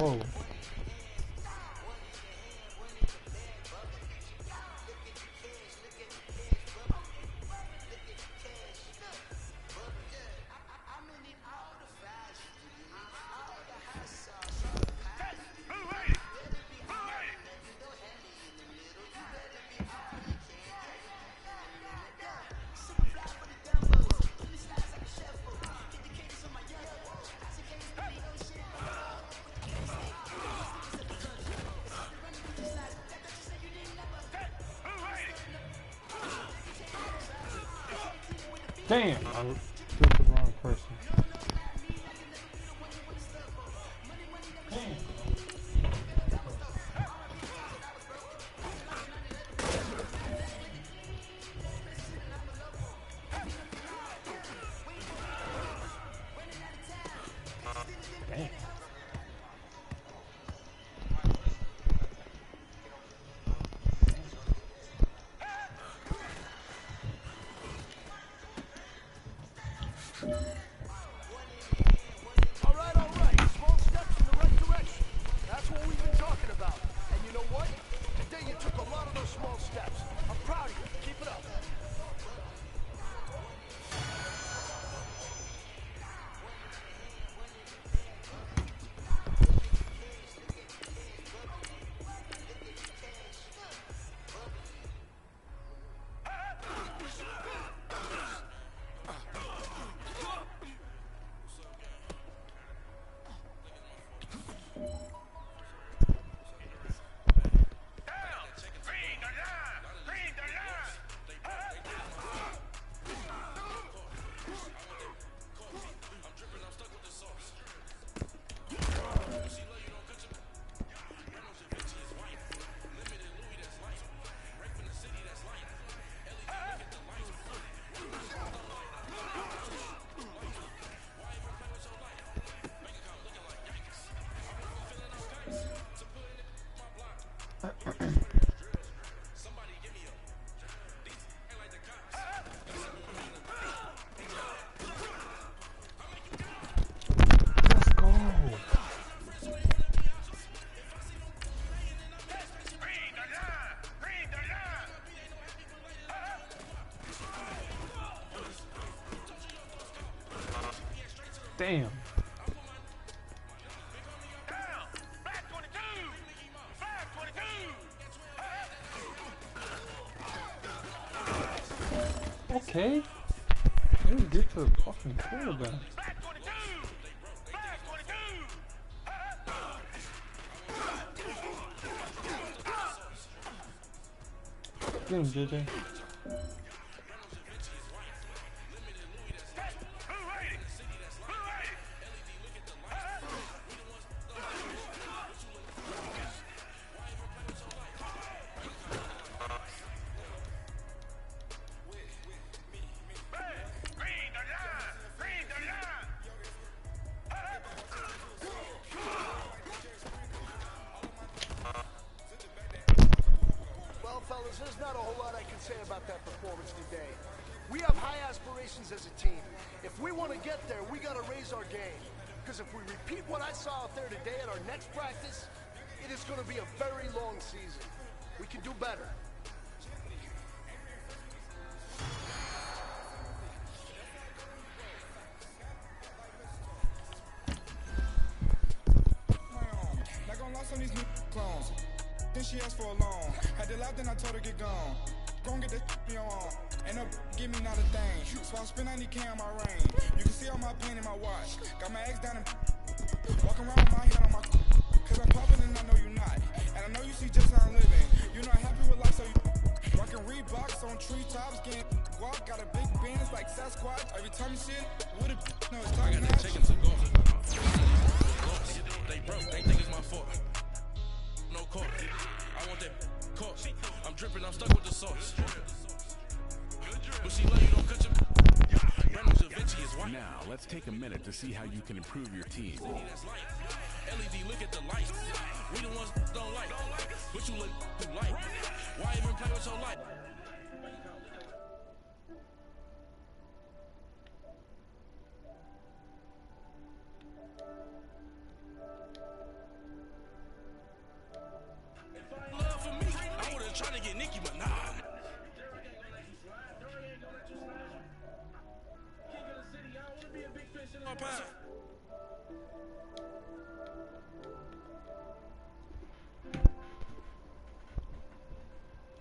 Oh. Damn, I picked the wrong person. Damn. Damn. All right. Small steps in the right direction. That's what we've been talking about. And you know what? Today you took a lot of those small steps. I'm proud of you. Keep it up. Let's go. Damn. Okay. Let me get to the fucking quarterback. Get him, JJ. Fellas, there's not a whole lot I can say about that performance today. We have high aspirations as a team. If we want to get there, we got to raise our game. Because if we repeat what I saw out there today at our next practice, it is going to be a very long season. We can do better. Not gonna lost on these new clones. Then she asked for a loan. Had to laugh, then I told her get gone. Gon' get that in your arm. Ain't no give me not a thing. So I spend 90K on my range. You can see all my pain in my watch. Got my ex down and walking around with my head on my cause I'm popping and I know you not. And I know you see just how I'm living. You're not happy with life, so you rockin' Reeboks on treetops, getting guap. Got a big Benz like Sasquatch. Every time you see it, with a no, it's talking I got the chickens to go. They broke, they think it's my fault. No court. I want that court. I'm dripping, I'm stuck with the sauce. But she love you, don't cut your Reynolds Da Vinci is white. Now, let's take a minute to see how you can improve your team. LED, look at the lights. We the ones don't like. But you look too light. Why even play with your light?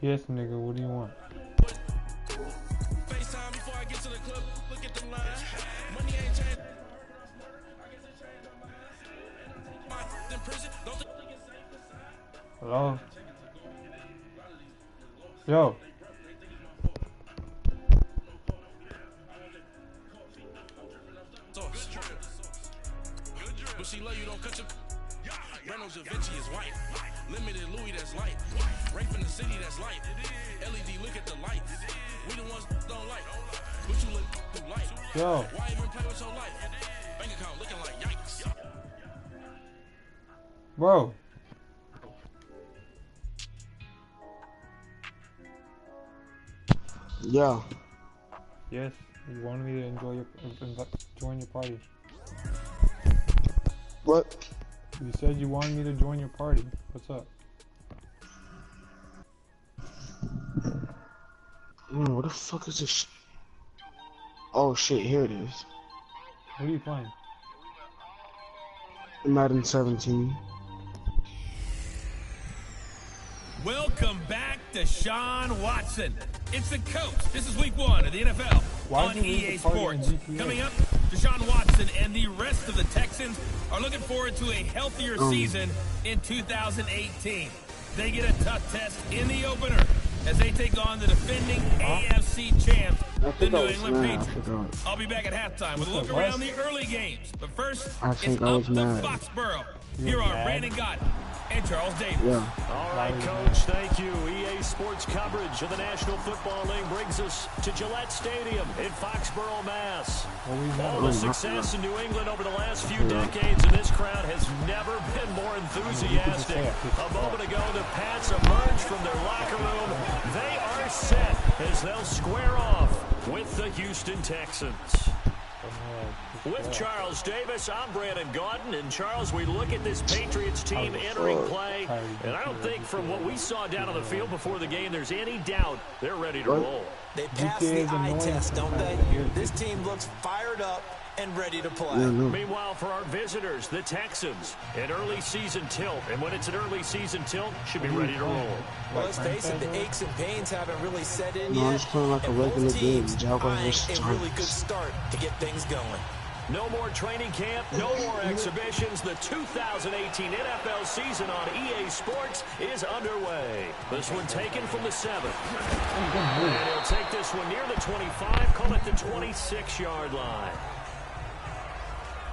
Yes, nigga, what do you want? FaceTime before I get to the club. Look at the line. Money ain't changed. In prison. Don't think Hello? Yo. sauce. But she love you, don't cut your. Reynolds Da Vinci is white. Limited Louis, that's light. Rape in the city, that's light. LED, look at the lights. We the ones don't like. But you look through light. Yo. Why even play with your life? Bank account looking like yikes. Bro. Yeah. Yes, you wanted me to join your party. What? You said you wanted me to join your party. What's up? What the fuck is this? Oh shit, here it is. What are you playing? Madden 17. Welcome back to Sean Watson. It's the coach. This is week 1 of the NFL on EA Sports. Coming up, Deshaun Watson and the rest of the Texans are looking forward to a healthier season in 2018. They get a tough test in the opener as they take on the defending AFC champs, the New England Patriots. I'll be back at halftime with a look around the early games. But first, it's up to Foxborough. Here are Brandon Gott and Charles Davis. All right, Coach, thank you. EA Sports coverage of the National Football League brings us to Gillette Stadium in Foxborough, Mass. All the success in New England over the last few decades, and this crowd has never been more enthusiastic. A moment ago, the Pats emerged from their locker room. They are set as they'll square off with the Houston Texans. With Charles Davis, I'm Brandon Gaudin. And Charles, we look at this Patriots team entering play, and I don't think from what we saw down on the field before the game, there's any doubt they're ready to roll. They pass the eye test, don't they? This team looks fired up and ready to play. Meanwhile, for our visitors, the Texans, an early season tilt. And when it's an early season tilt, should be ready to roll. Well, let's face it, the aches and pains haven't really set in yet. I'm just playing like a regular game. Jaguars a really good start to get things going. No more training camp, no more exhibitions. The 2018 NFL season on EA Sports is underway. This one taken from the 7. And he'll take this one near the 25, call it the 26-yard line.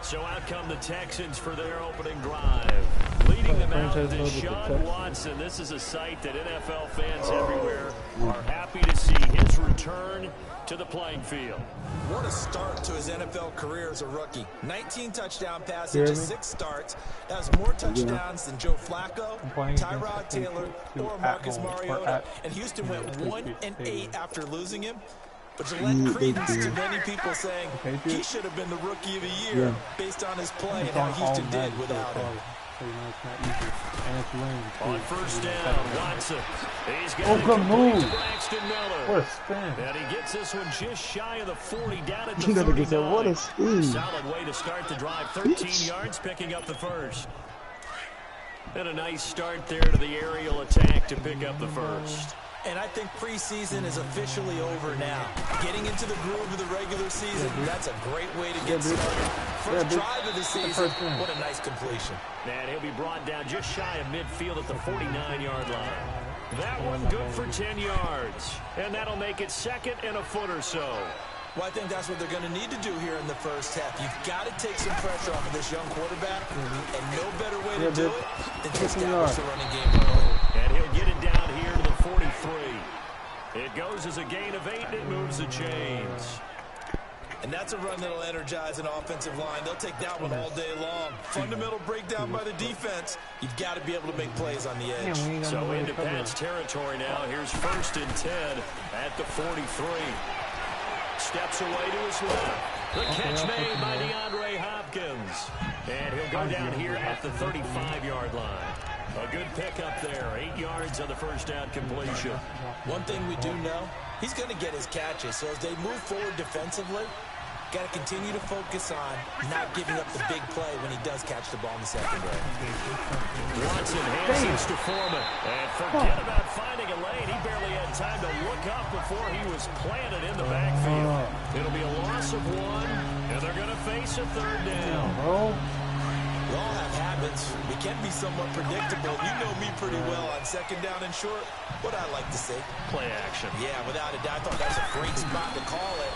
So out come the Texans for their opening drive. Leading them out, Deshaun Watson. This is a sight that NFL fans everywhere are happy to see. His return to the playing field. What a start to his NFL career as a rookie. 19 touchdown passes, just 6 starts. That was more touchdowns than Joe Flacco, Tyrod Taylor, or Marcus Mariota. And Houston went 1-8 after losing him. But to lend credence to many people saying he should have been the rookie of the year based on his play and how Houston did without him. On first down, Watson. He's got it complete to Braxton Miller. What a spin. And he gets this one just shy of the 40, down at the 39. What a spin. Solid way to start the drive. 13 yards, picking up the first. And a nice start there to the aerial attack to pick up the first. And I think preseason is officially over now. Getting into the groove of the regular season, that's a great way to get started. First drive of the season, what a nice completion. And he'll be brought down just shy of midfield at the 49-yard line. That one good for 10 yards. And that'll make it second and a foot or so. Well, I think that's what they're going to need to do here in the first half. You've got to take some pressure off of this young quarterback, and no better way to do it than to establish the running game early. And he'll get it down here to the 43. It goes as a gain of 8, and it moves the chains. And that's a run that'll energize an offensive line. They'll take that one all day long. Fundamental breakdown by the defense. You've got to be able to make plays on the edge. So into Pats territory now. Here's 1st and 10 at the 43. Steps away to his left. The catch made by DeAndre Hopkins. And he'll go down here at the 35-yard line. A good pickup there. 8 yards on the first down completion. One thing we do know, he's going to get his catches. So as they move forward defensively, got to continue to focus on not giving up the big play when he does catch the ball in the secondary. Watson hands this to Foreman. And forget about finding a lane. He barely had time to look up before he was planted in the backfield. It'll be a loss of 1, and they're going to face a 3rd down. We all have habits. We can be somewhat predictable. You know me pretty well on 2nd down and short. What I like to say? Play action. Yeah, without a doubt. I thought that was a great spot to call it.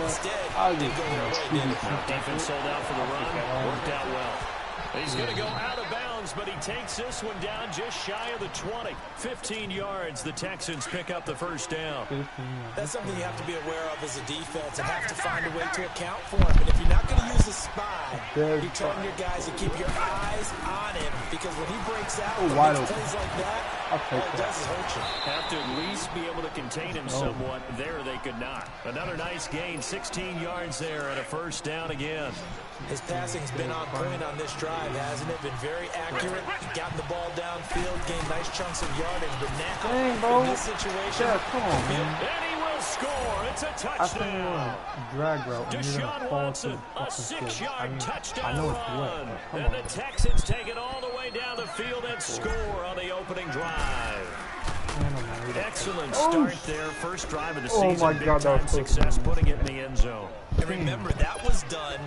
Instead, didn't go their way, did it? Defense sold out for the run. Worked out well. He's going to go out of bounds, but he takes this one down just shy of the 20. 15 yards. The Texans pick up the 1st down. That's something you have to be aware of as a defense and have to find a way to account for him. And if you're not going to use a spy, you tell your guys to keep your eyes on him, because when he breaks out and makes plays like that, all it does is hurt you. Have to at least be able to contain him somewhat. There they could not. Another nice gain, 16 yards there, and a 1st down again. His passing's been on point on this drive, hasn't it? Been very accurate. Gotten the ball downfield, gained nice chunks of yardage. But now, in this situation, come on, man. And he will score. It's a touchdown. Drag route. Deshaun Watson, a 6-yard touchdown run. And the Texans take it all the way down the field and score on the opening drive. Excellent start there. First drive of the season. Big-time success, putting it in the end zone. And remember, that was done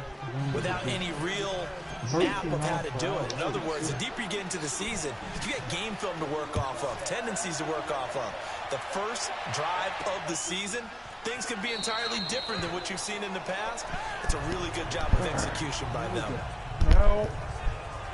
without any real map of how to do it. In other words, the deeper you get into the season, you get game film to work off of, tendencies to work off of. The first drive of the season, things can be entirely different than what you've seen in the past. It's a really good job of execution by them.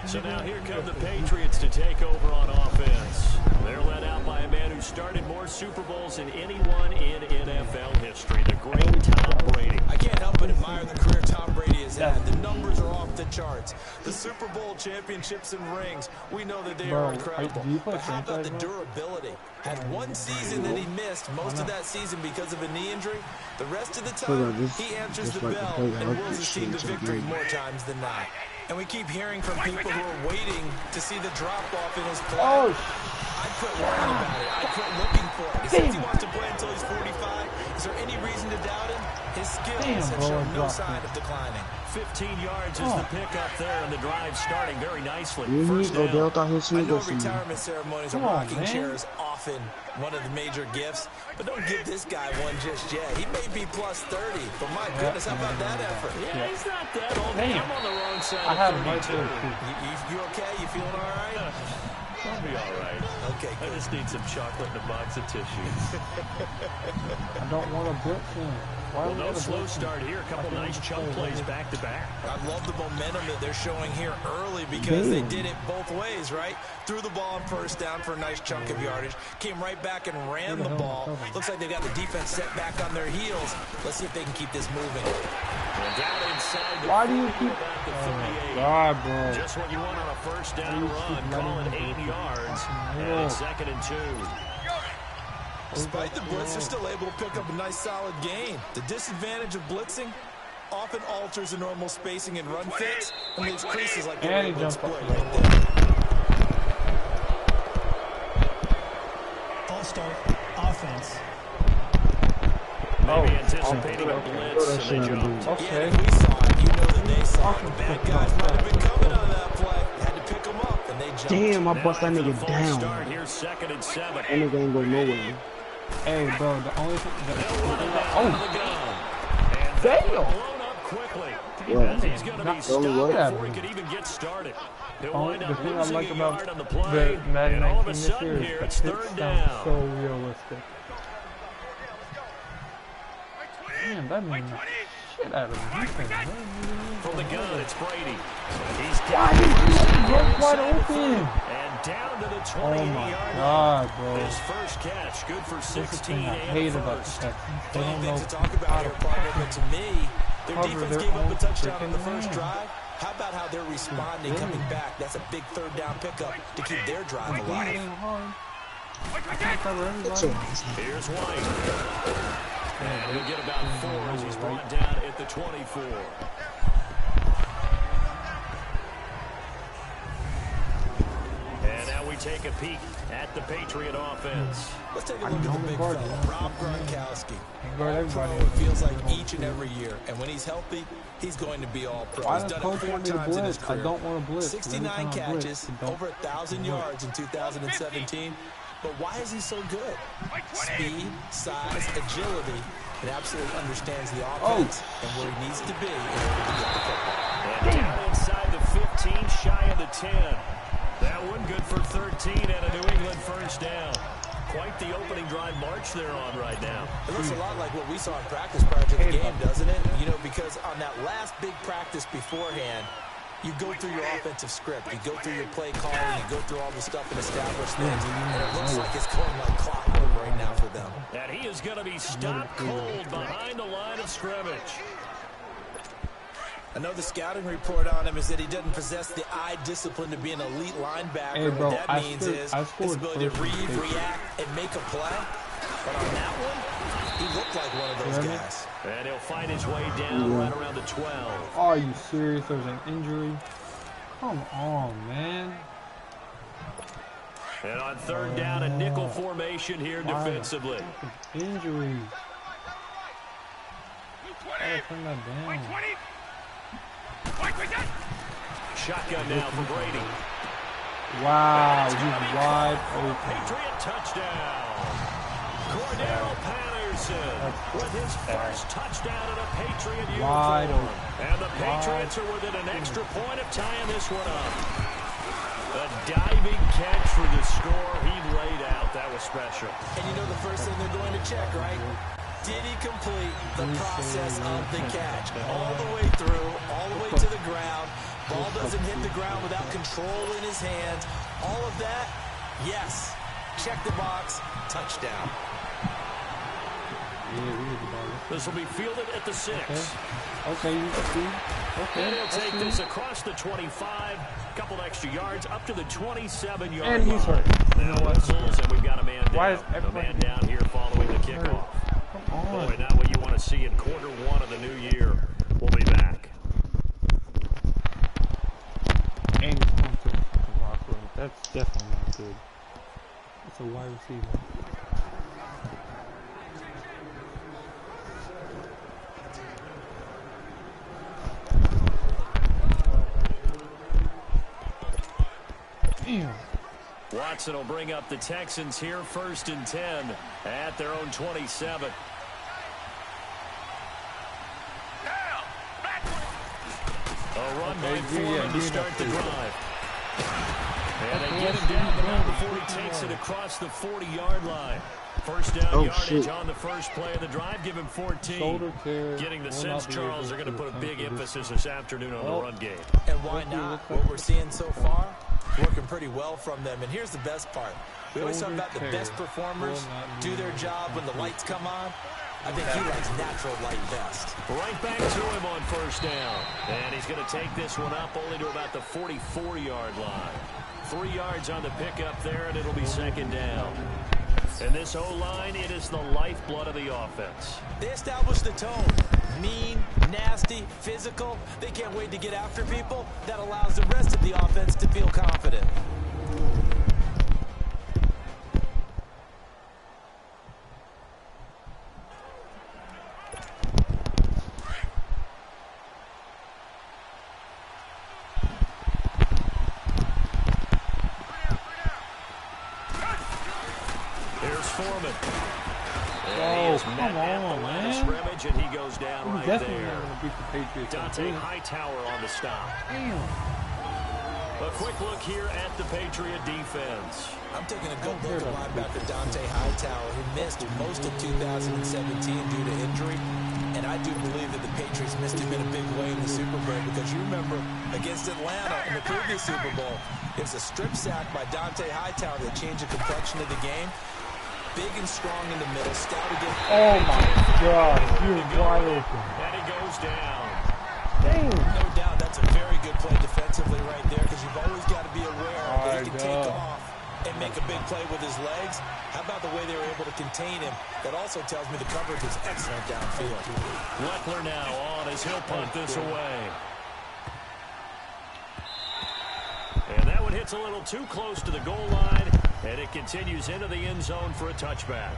So now here come the Patriots to take over on offense. They're led out by a man who started more Super Bowls than anyone in NFL history, the great Tom Brady. I can't help but admire the career Tom Brady has had. The numbers are off the charts. The Super Bowl championships and rings, we know that they are incredible. But how about the durability? Had one season that he missed, most of that season because of a knee injury. The rest of the time, he answers the bell and wills his team to victory more times than not. And we keep hearing from people who are waiting to see the drop-off in his play. I quit worrying about it. I quit looking for it. He says he wants to play until he's 45. Is there any reason to doubt him? His skills have shown no sign of declining. 15 yards is the pickup there, and the drive starting very nicely. First down. I know retirement ceremonies and rocking chairs often one of the major gifts, but don't give this guy one just yet. He may be plus 30, but my goodness, how about that effort? Yeah, he's not that old. I'm on the wrong side of 32. You okay? You feeling all right? I'll be all right. Okay, good. I just need some chocolate and a box of tissues. I don't want to blitz him. Well, no slow start here. A couple nice chunk plays back-to-back. I love the momentum that they're showing here early because they did it both ways, right? Threw the ball on first down for a nice chunk of yardage. Came right back and ran the ball. Looks like they've got the defense set back on their heels. Let's see if they can keep this moving. And down inside the Why do you keep... God, bro. Just what you want on a first down run. Call it 8 yards. And 2nd and 2. Despite the blitz, they're still able to pick up a nice solid gain. The disadvantage of blitzing often alters the normal spacing and run fits and leaves creases like they're able to split right there. All-star offense. Maybe anticipating a blitz and they jumped. Okay. Yeah, we saw it. You know that they saw it. The bad guys might have been coming on that play. Had to pick them up, and they jumped. Damn, I bust that nigga down. Start here, 2nd and 7. That nigga ain't go nowhere. Hey, bro, the only thing... Damn! Blown up quickly. What? He's going to be stopped before he could even get started. The thing I like about the Madden 19 this year is the hits sound so realistic. Man, that means shit out of defense. From the gun, it's Brady. Why did he wide open? And down to the 20. Oh my God, bro. His first catch, good for 16. I hate about the Texans. They don't know to talk about here, partner, but to me, their defense gave up a touchdown on the first drive. How about how they're responding, coming back? That's a big 3rd down pickup to keep their drive alive. Here's White. And he'll get about 4 as he's brought down at the 24. And now we take a peek at the Patriot offense. Let's take a look at the big fella, Rob Gronkowski. All-pro, it feels like each and every year. And when he's healthy, he's going to be all-pro. He's done it 4 times in his career. I don't want to blitz. 69 catches, over 1,000 yards in 2017. But why is he so good? Speed, size, agility, and absolutely understands the offense and where he needs to be in order to get the football. And down inside the 15, shy of the 10. That one good for 13 and a New England first down. Quite the opening drive march they're on right now. It looks a lot like what we saw in practice prior to the game, doesn't it? You know, because on that last big practice beforehand, you go through your offensive script, you go through your play calling, you go through all the stuff and establish things, and it looks like it's going like clockwork right now for them. And he is going to be stopped cold behind the line of scrimmage. I know the scouting report on him is that he doesn't possess the eye discipline to be an elite linebacker. Hey, bro, what that means is his ability to read, react, and make a play. But on that one, he looked like one of those guys. And he'll find his way down right around the 12. Are you serious? There's an injury? Come on, man. And on third down, a nickel formation here defensively. Injury. Gotta turn that down. Shotgun now for Brady. Wow, he's wide open. Patriot touchdown. Cordero Patterson with his first touchdown in a Patriot uniform. And the Patriots are within an extra point of tying this one up. A diving catch for the score he laid out. That was special. And you know the first thing they're going to check, right? Did he complete the process of the catch? All the way through, all the way to the ground. Ball doesn't hit the ground without control in his hands. All of that, yes. Check the box, touchdown. This will be fielded at the 6. Okay, you can see. Okay. And he'll take this across the 25, couple extra yards, up to the 27-yard line. And he's hurt. You know what? And we've got a man down. Why is everybody a man down here following the kickoff. Boy, not what you want to see in quarter 1 of the new year. We'll be back. And he's going to the rock road. That's definitely not good. It's a wide receiver. Damn. Watson will bring up the Texans here, 1st and 10 at their own 27. A run by Foreman to start the drive. And they get him down the line before he takes it across the 40-yard line. First down yardage on the first play of the drive. Give him 14. Getting the sense, Charles, they're going to put a big emphasis this afternoon on the run game. And why not? What we're seeing so far, working pretty well from them. And here's the best part. We always talk about the best performers do their job when the lights come on. I think he likes natural light best. Right back to him on first down. And he's going to take this one up only to about the 44-yard line. 3 yards on the pickup there, and it'll be 2nd down. And this O-line, it is the lifeblood of the offense. They establish the tone. Mean, nasty, physical. They can't wait to get after people. That allows the rest of the offense to feel confident. Foreman. And he is met at the line of scrimmage, and he goes down right there. Dante Hightower on the stop. A quick look here at the Patriot defense. I'm taking a good look at linebacker Dante Hightower, who missed most of 2017 due to injury. And I do believe that the Patriots missed him in a big way in the Super Bowl, because you remember against Atlanta in the previous Super Bowl, it was a strip sack by Dante Hightower that changed the complexion of the game. Big and strong in the middle, stout against. Oh my God, you're wide open. And he goes down. Damn. No doubt that's a very good play defensively right there, because you've always got to be aware that he can take off and make a big play with his legs. How about the way they were able to contain him? That also tells me the coverage was excellent downfield. Leckler now on as he'll punt this away. And that one hits That's a little too close to the goal line, and it continues into the end zone for a touchback.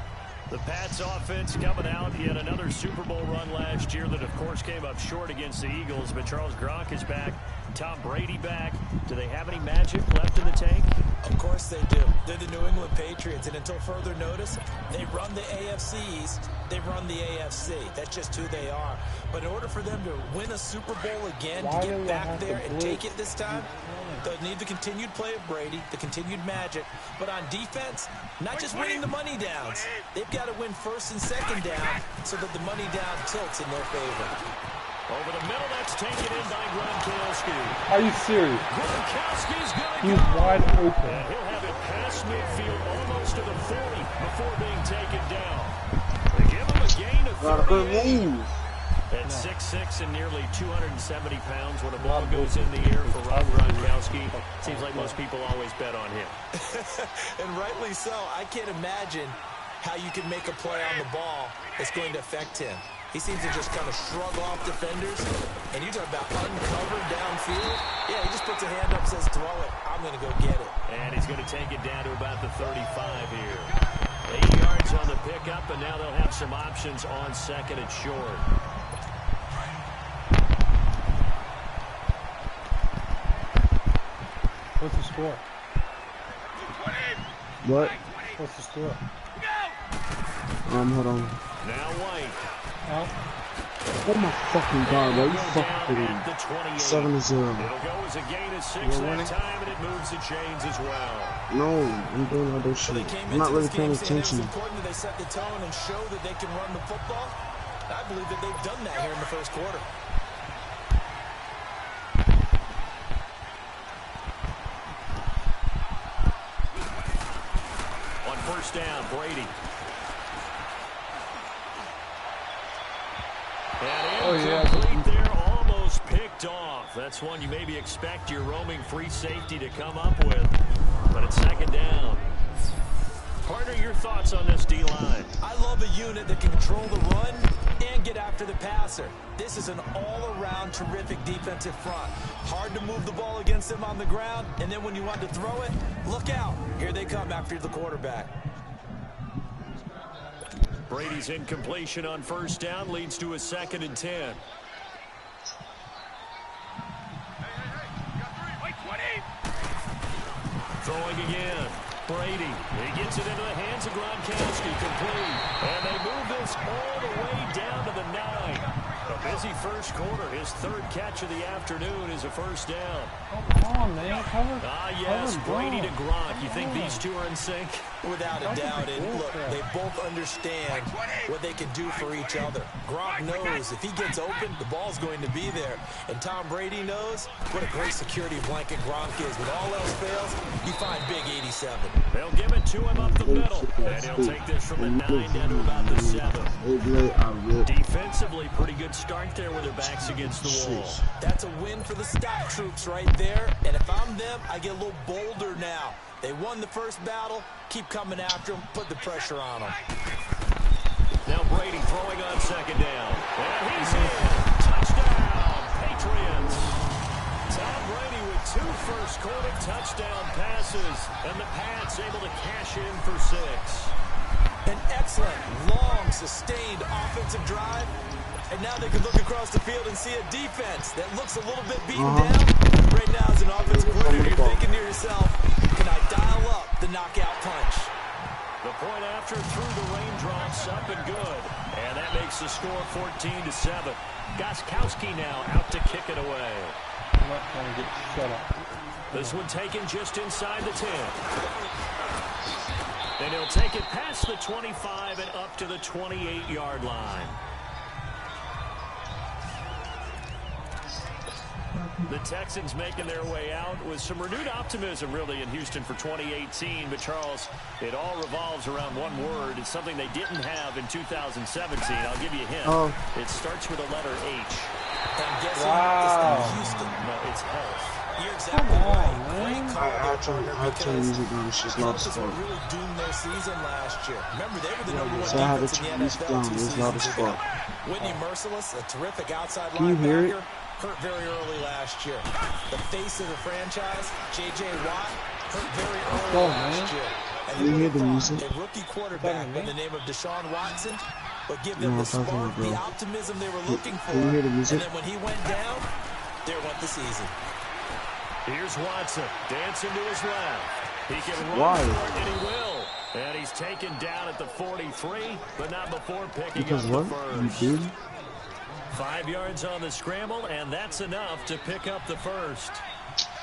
The Pats offense coming out. He had another Super Bowl run last year that, of course, came up short against the Eagles. But Charles Gronk is back. Tom Brady back. Do they have any magic left in the tank? Of course they do. They're the New England Patriots, and until further notice, they run the AFC East. They run the AFC. That's just who they are. But in order for them to win a Super Bowl again, to get back there and take it this time, they'll need the continued play of Brady, the continued magic. But on defense, not just winning the money downs. They've got to win first and second down so that the money down tilts in their favor. Over the middle, that's taken in by Gronkowski. Are you serious? Gronkowski's going to He's wide open. And he'll have it past midfield almost to the 40 before being taken down. They give him a gain of 38. At 6'6" and nearly 270 pounds, when a ball goes in the air for Rob Gronkowski, seems like most people always bet on him. And rightly so. I can't imagine how you can make a play on the ball that's going to affect him. He seems to just kind of shrug off defenders. And you talk about uncovered downfield. Yeah, he just puts a hand up and says, throw it. I'm going to go get it. And he's going to take it down to about the 35 here. 8 yards on the pickup, and now they'll have some options on second and short. What's the score? What? What's the score? Hold on. Now White. Oh my fucking god, bro. You fucking 7-0. It'll go as a gain of 6 that time, and it moves the chains as well. No, I'm doing other shit. I'm not really paying attention. It's important that they set the tone and show that they can run the football. I believe that they've done that here in the first quarter. On first down, Brady. And incomplete there, almost picked off. That's one you maybe expect your roaming free safety to come up with. But it's second down. Partner, your thoughts on this D-line? I love a unit that can control the run and get after the passer. This is an all-around terrific defensive front. Hard to move the ball against them on the ground, and then when you want to throw it, look out. Here they come after the quarterback. Brady's incompletion on first down leads to a 2nd and 10. Throwing again. Brady. He gets it into the hands of Gronkowski. Complete. And they move this all the way down to the 9. A busy first quarter. His 3rd catch of the afternoon is a first down. Come on, man. Yes, Brady to Gronk. You think these two are in sync? Without a doubt. And look, they both understand what they can do for each other. Gronk knows if he gets open, the ball's going to be there. And Tom Brady knows what a great security blanket Gronk is. When all else fails, you find Big 87. They'll give it to him up the middle. And he'll take this from the 9 down to about the 7. Defensively, pretty good start there with their backs against the wall. That's a win for the stock troops right there. And if I'm them, I get a little bolder now. They won the first battle. Keep coming after them. Put the pressure on them. Now Brady throwing on second down. And he's in. Touchdown, Patriots. Tom Brady with 2 first-quarter touchdown passes. And the Pats able to cash in for 6. An excellent, long, sustained offensive drive. And now they can look across the field and see a defense that looks a little bit beaten down. Right now, as an offensive coordinator, you're thinking to yourself, can I dial up the knockout punch? The point after through the raindrops, up and good. And that makes the score 14-7. Gostkowski now out to kick it away. I'm not trying to get shut up. This one taken just inside the 10. And he'll take it past the 25 and up to the 28-yard line. The Texans making their way out with some renewed optimism, really, in Houston for 2018. But, Charles, it all revolves around one word. It's something they didn't have in 2017. I'll give you a hint. It starts with the letter H. I'm guessing it's not Houston. No, it's health. You're exactly right. Great call there, partner, because Texans were really doomed their season last year. Remember, they were the #1 defense in the NFL 2 seasons ago. Whitney Merciless, a terrific outside linebacker. hurt very early last year. The face of the franchise, J.J. Watt, hurt very early last year. And who would have thought a rookie quarterback by the name of Deshaun Watson would give them the spark, the optimism they were looking for. And then when he went down, there went the season. Here's Watson, dancing to his left. He can run for it, and he will. And he's taken down at the 43, but not before picking up the first. 5 yards on the scramble, and that's enough to pick up the first.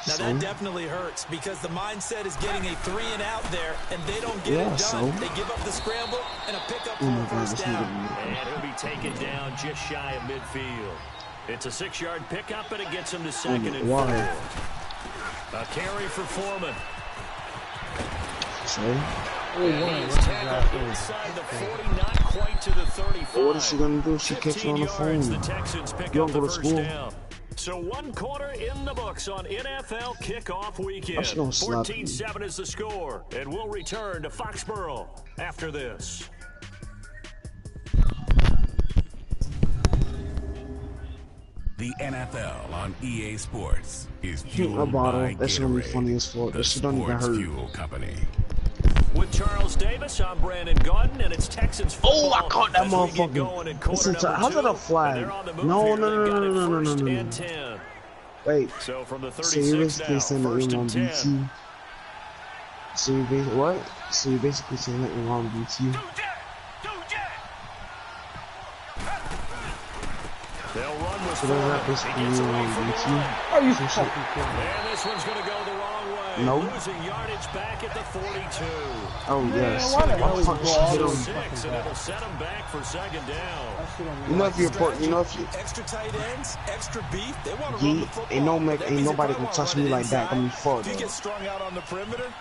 Now that definitely hurts because the mindset is getting a 3-and-out there, and they don't get it done. They give up the scramble and a pickup for a first down. And he'll be taken down just shy of midfield. It's a 6-yard pickup, and it gets him to second and 4. A carry for Foreman. He's tackled inside the 40, not quite to the 35. What is she gonna do? She kicks on the phone. The Texans pick up the first down. So 1 quarter in the books on NFL kickoff weekend. 14-7 is the score, and we'll return to Foxborough after this. The NFL on EA Sports is fueled by Gatorade, that's gonna be funny as fuck. That shit don't even hurt. Fuel Company. With Charles Davis, I'm Brandon Gordon, and it's Texans football. Oh, I caught that motherfucker. Listen to, how's that a flag? No. Wait. So from the 36 so you basically now, saying that we want BT. So you basically what? So you basically saying that we want BT. They'll run with so that basically we want BT. Are you fucking kidding me? And this one's gonna go the wrong way. Nope. Losing yardage back at the 42. Oh yes. Why the hell is ball 6, and it'll set him back for second down. You know if you're important, you know if you extra tight ends, extra beef, they want to run the football. Ain't nobody can touch me like that. I'm fucked. If you get strung out on the perimeter,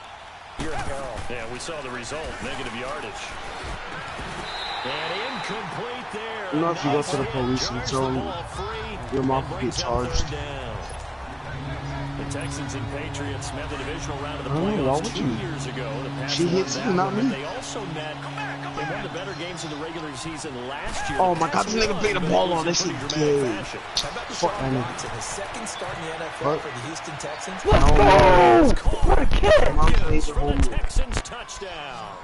you're in peril. Yeah, we saw the result, negative yardage. And incomplete there. You know if you go to the police and tell them your mom will get charged. The Texans and Patriots met the divisional round of the playoffs 2 years ago. She hits him, not me. They also met in one of the better games of the regular season last year. Oh my God, this nigga played the ball on this shit. Fuck that nigga. His second start in the NFL for the Houston Texans. What a kick! For the Texans touchdown.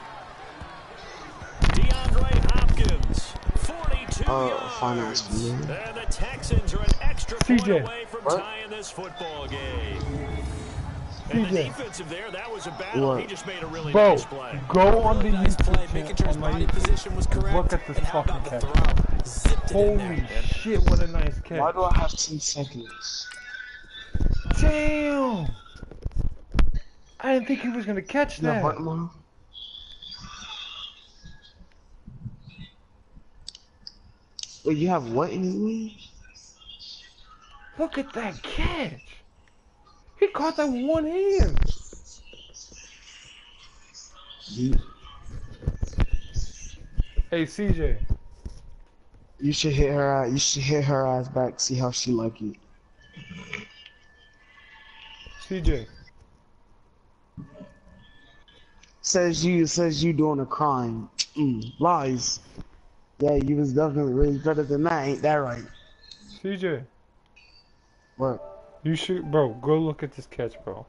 DeAndre Hopkins, 42 yards. And the Texans are an extra point away from tying this football game. And the defensive there, that was a battle. He just made a really nice play. Go on the YouTube making sure his body position was correct. Look at this fucking catch. Holy shit, what a nice catch. Why do I have 10 seconds? Damn! I didn't think he was gonna catch that. Wait, you have what in me? Look at that catch! He caught that with one hand! Hey CJ. You should hit her. You should hit her ass back. See how she like it. CJ. Says you doing a crime. Lies. Yeah, you was definitely really better than that. Ain't that right? CJ. What? You should, bro. Go look at this catch, bro.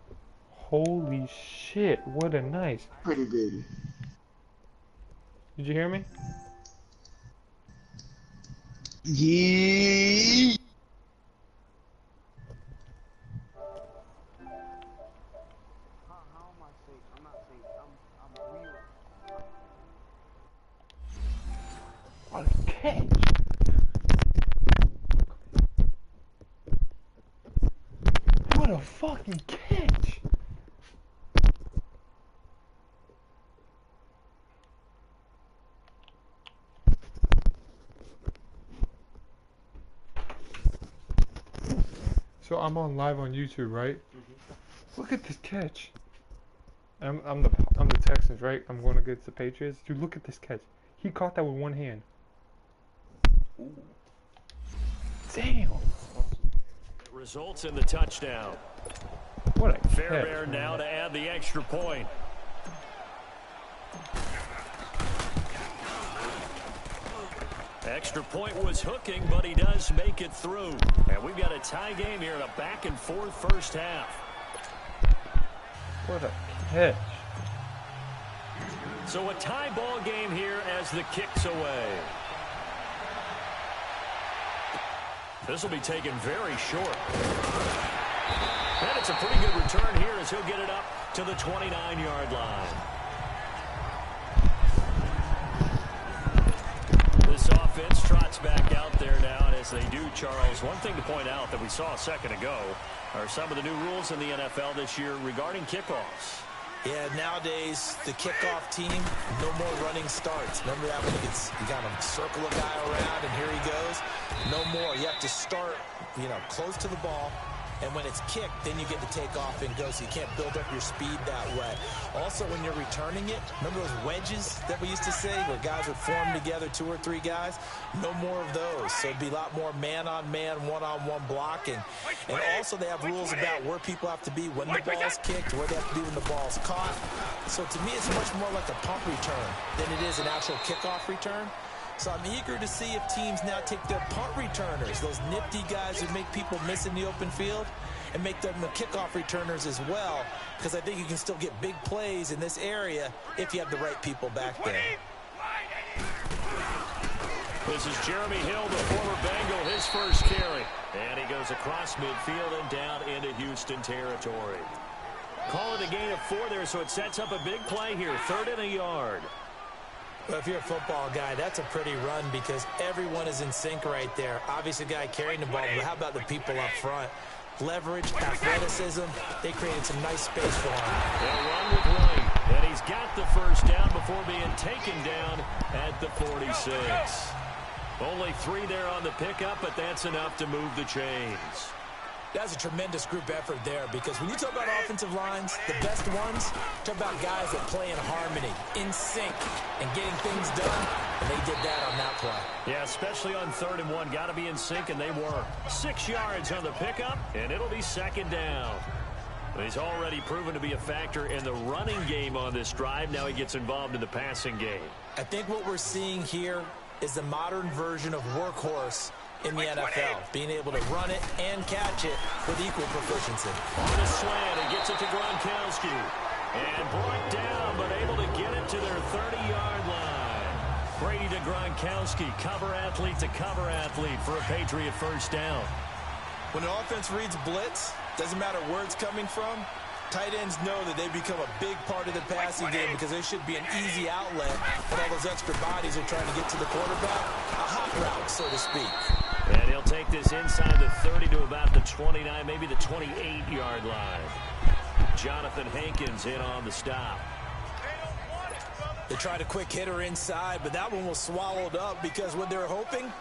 Holy shit! What a nice. Pretty good. Did you hear me? Yeah. What a catch! What a fucking catch! So I'm on live on YouTube, right? Look at this catch. I'm the Texans, right? I'm going against the Patriots. Dude, look at this catch. He caught that with one hand. Ooh. Damn. Results in the touchdown. What a Fairbairn now to add the extra point. Extra point was hooking, but he does make it through. And we've got a tie game here in a back-and-forth first half. What a catch. So a tie ball game here as the kick's away. This will be taken very short. And it's a pretty good return here as he'll get it up to the 29-yard line. This offense trots back out there now, and as they do, Charles, one thing to point out that we saw a second ago are some of the new rules in the NFL this year regarding kickoffs. Yeah, nowadays, the kickoff team, no more running starts. Remember that when you got to circle a guy around, and here he goes? No more. You have to start, close to the ball. And when it's kicked, then you get to take off and go, so you can't build up your speed that way. Also, when you're returning it, remember those wedges that we used to say where guys would form together, 2 or 3 guys? No more of those. So it'd be a lot more man-on-man, one-on-one blocking. And also they have rules about where people have to be when the ball's kicked, where they have to be when the ball's caught. So to me, it's much more like a punt return than it is an actual kickoff return. So I'm eager to see if teams now take their punt returners, those nifty guys who make people miss in the open field, and make them the kickoff returners as well, because I think you can still get big plays in this area if you have the right people back there. This is Jeremy Hill, the former Bengal, his first carry. And he goes across midfield and down into Houston territory. Call it a gain of 4 there, so it sets up a big play here, 3rd and a yard. Well, if you're a football guy, that's a pretty run because everyone is in sync right there. Obviously, the guy carrying the ball, but how about the people up front? Leverage, athleticism, they created some nice space for him. They'll run with Wright, and he's got the first down before being taken down at the 46. Only 3 there on the pickup, but that's enough to move the chains. That's a tremendous group effort there because when you talk about offensive lines, the best ones, talk about guys that play in harmony, in sync, and getting things done, and they did that on that play. Yeah, especially on 3rd and 1. Got to be in sync, and they were. 6 yards on the pickup, and it'll be 2nd down. He's already proven to be a factor in the running game on this drive. Now he gets involved in the passing game. I think what we're seeing here is the modern version of workhorse in the NFL, being able to run it and catch it with equal proficiency. On a slant, he gets it to Gronkowski. And brought down, but able to get it to their 30-yard line. Brady to Gronkowski, cover athlete to cover athlete for a Patriot first down. When an offense reads blitz, doesn't matter where it's coming from, tight ends know that they become a big part of the passing game because they should be an easy outlet when all those extra bodies are trying to get to the quarterback. A hot route, so to speak. And he'll take this inside the 30 to about the 29, maybe the 28-yard line. Jonathan Hankins in on the stop. They tried a quick hitter inside, but that one was swallowed up because what they're hoping,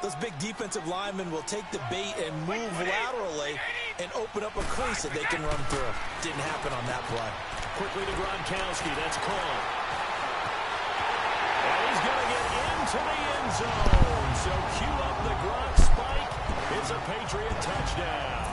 those big defensive linemen will take the bait and move laterally and open up a crease that they can run through. Didn't happen on that play. Quickly to Gronkowski. That's caught. And he's going to get into the end zone. So cue up the Gronk spike. It's a Patriot touchdown.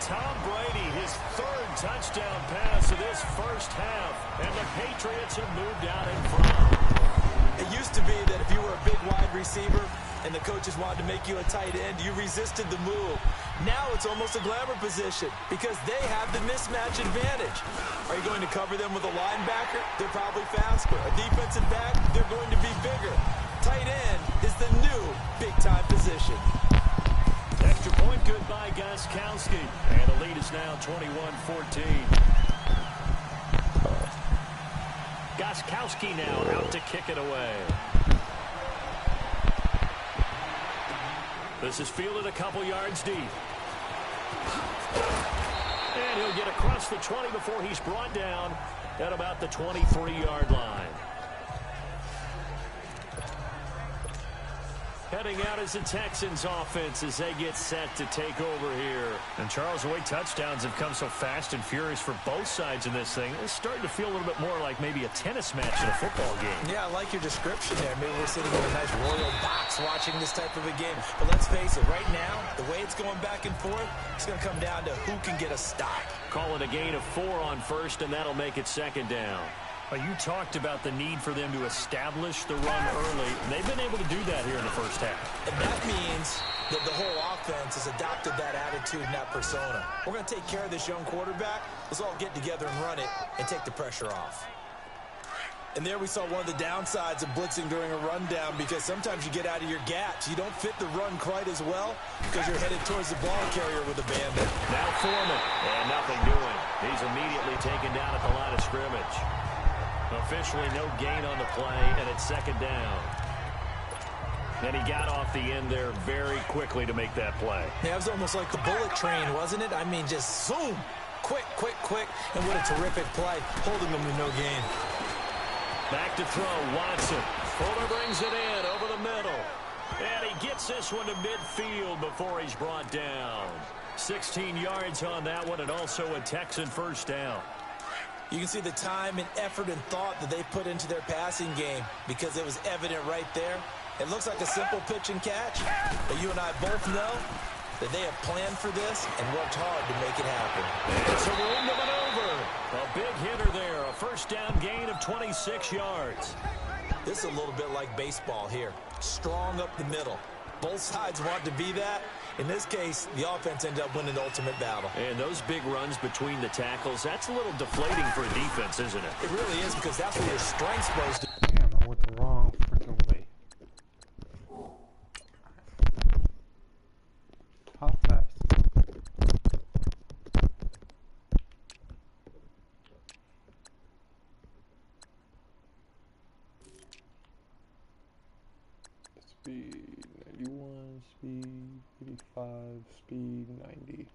Tom Brady, his 3rd touchdown pass of this first half. And the Patriots have moved out in front. It used to be that if you were a big wide receiver and the coaches wanted to make you a tight end, you resisted the move. Now it's almost a glamour position because they have the mismatch advantage. Are you going to cover them with a linebacker? They're probably faster. A defensive back? They're going to be bigger. Tight end is the new big-time position. Extra point good by Gostkowski. And the lead is now 21-14. Gostkowski now out to kick it away. This is fielded a couple yards deep. And he'll get across the 20 before he's brought down at about the 23-yard line. Heading out as the Texans offense as they get set to take over here. And Charles, the way touchdowns have come so fast and furious for both sides in this thing, it's starting to feel a little bit more like maybe a tennis match in a football game. Yeah, I like your description there. Maybe we're sitting in a nice royal box watching this type of a game. But let's face it, right now, the way it's going back and forth, it's going to come down to who can get a stop. Call it a gain of 4 on 1st, and that'll make it 2nd down. Well, you talked about the need for them to establish the run early. They've been able to do that here in the first half. And that means that the whole offense has adopted that attitude and that persona. We're going to take care of this young quarterback. Let's all get together and run it and take the pressure off. And there we saw one of the downsides of blitzing during a rundown, because sometimes you get out of your gaps. You don't fit the run quite as well because you're headed towards the ball carrier with a bandit. Now Foreman, and nothing doing. He's immediately taken down at the line of scrimmage. Officially no gain on the play, and it's second down. And he got off the end there very quickly to make that play. Yeah, it was almost like the bullet train, wasn't it? I mean, just zoom. Quick, quick, quick. And what a terrific play, holding them to no gain. Back to throw, Watson. Fuller brings it in over the middle. And he gets this one to midfield before he's brought down. 16 yards on that one, and also a Texan first down. You can see the time and effort and thought that they put into their passing game, because it was evident right there. It looks like a simple pitch and catch, but you and I both know that they have planned for this and worked hard to make it happen. It's a room to maneuver. A big hitter there, a first down gain of 26 yards. This is a little bit like baseball here. Strong up the middle. Both sides want to be that. In this case, the offense ended up winning the ultimate battle. And those big runs between the tackles, that's a little deflating for a defense, isn't it? It really is, because that's where your strength's supposed to. Damn, I went the wrong freaking way. How fast? Speed 91, speed 85, speed 90.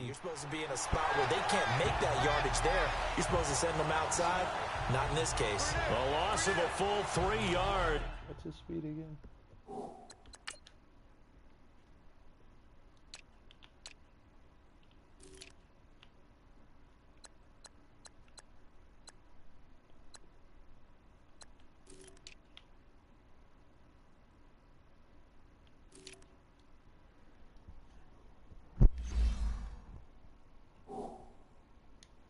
You're supposed to be in a spot where they can't make that yardage there. You're supposed to send them outside. Not in this case. A loss of a full 3 yards. What's his speed again?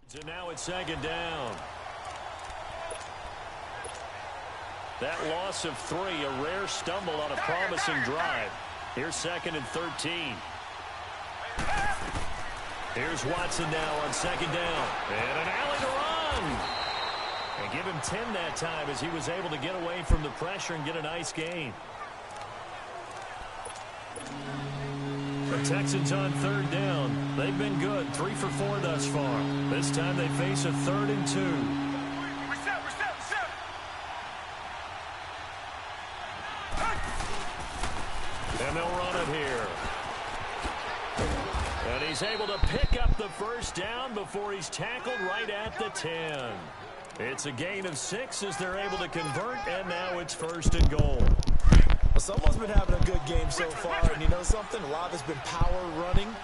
So now it's second down. That loss of 3, a rare stumble on a promising drive. Here's second and 13. Here's Watson now on second down. And an alley to run. And give him 10 that time as he was able to get away from the pressure and get a nice gain. The Texans on third down. They've been good, 3 for 4 thus far. This time they face a 3rd and 2. And they'll run it here. And he's able to pick up the first down before he's tackled right at the 10. It's a gain of 6 as they're able to convert, and now it's 1st and goal. Well, someone's been having a good game so far, and you know something? A lot of it's been power running.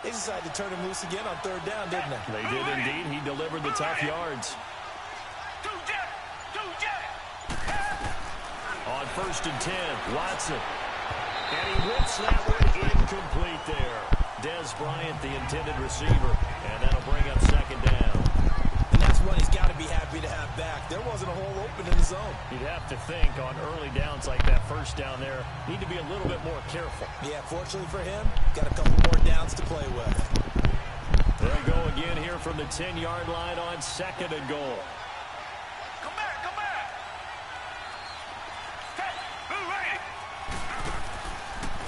They decided to turn him loose again on third down, didn't they? They did indeed. He delivered the tough yards. On 1st and 10, Watson. And he whips that one incomplete there. Dez Bryant, the intended receiver, and that'll bring up second down. And that's one he's got to be happy to have back. There wasn't a hole open in the zone. You'd have to think on early downs like that first down there, need to be a little bit more careful. Yeah, fortunately for him, got a couple more downs to play with. They go again here from the 10-yard line on 2nd and goal. Come back, come back. Hey, move right.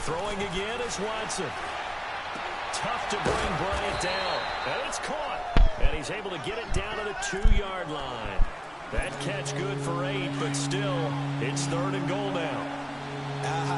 Throwing again is Watson. Tough to bring Bryant down. And it's caught. And he's able to get it down to the 2-yard line. That catch good for 8, but still, it's 3rd and goal now.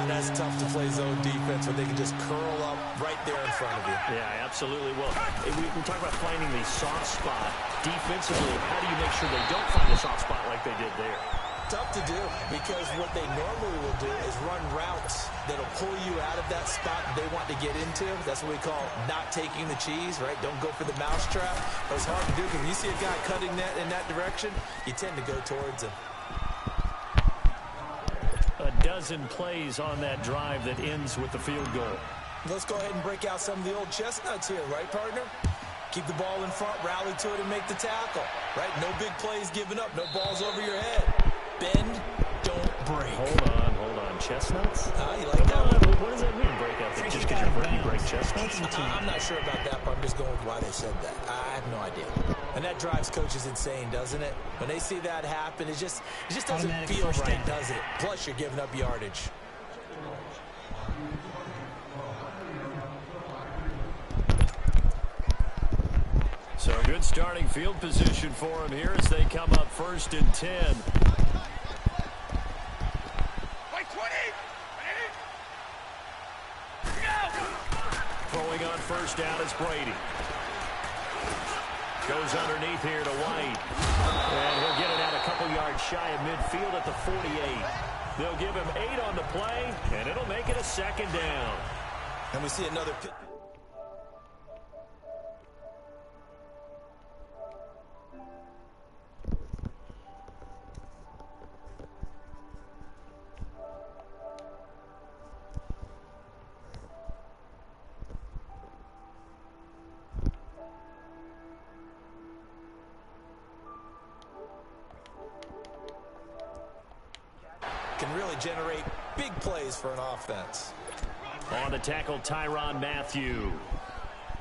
That's tough to play zone defense when they can just curl up right there in front of you. Yeah, absolutely. Well, we talk about finding the soft spot. Defensively, how do you make sure they don't find a soft spot like they did there? Tough to do, because what they normally will do is run routes that'll pull you out of that spot they want to get into. That's what we call not taking the cheese, right? Don't go for the mousetrap. But it's hard to do, because when you see a guy cutting that in that direction, you tend to go towards him. A dozen plays on that drive that ends with the field goal. Let's go ahead and break out some of the old chestnuts here, right, partner? Keep the ball in front, rally to it, and make the tackle, right? No big plays given up, no balls over your head. Bend, don't break. Hold on. Chestnuts? You like that one? What does that mean, break out? Just because you break chestnuts? I'm not sure about that, but I'm just going with why they said that. I have no idea. And that drives coaches insane, doesn't it? When they see that happen, it just doesn't feel right, does it? Plus, you're giving up yardage. So good starting field position for him here as they come up 1st and 10. Throwing on 1st down is Brady. Goes underneath here to White. And he'll get it out a couple yards shy of midfield at the 48. They'll give him 8 on the play, and it'll make it a 2nd down. And we see another pick. Can really generate big plays for an offense. On the tackle, Tyrann Mathieu.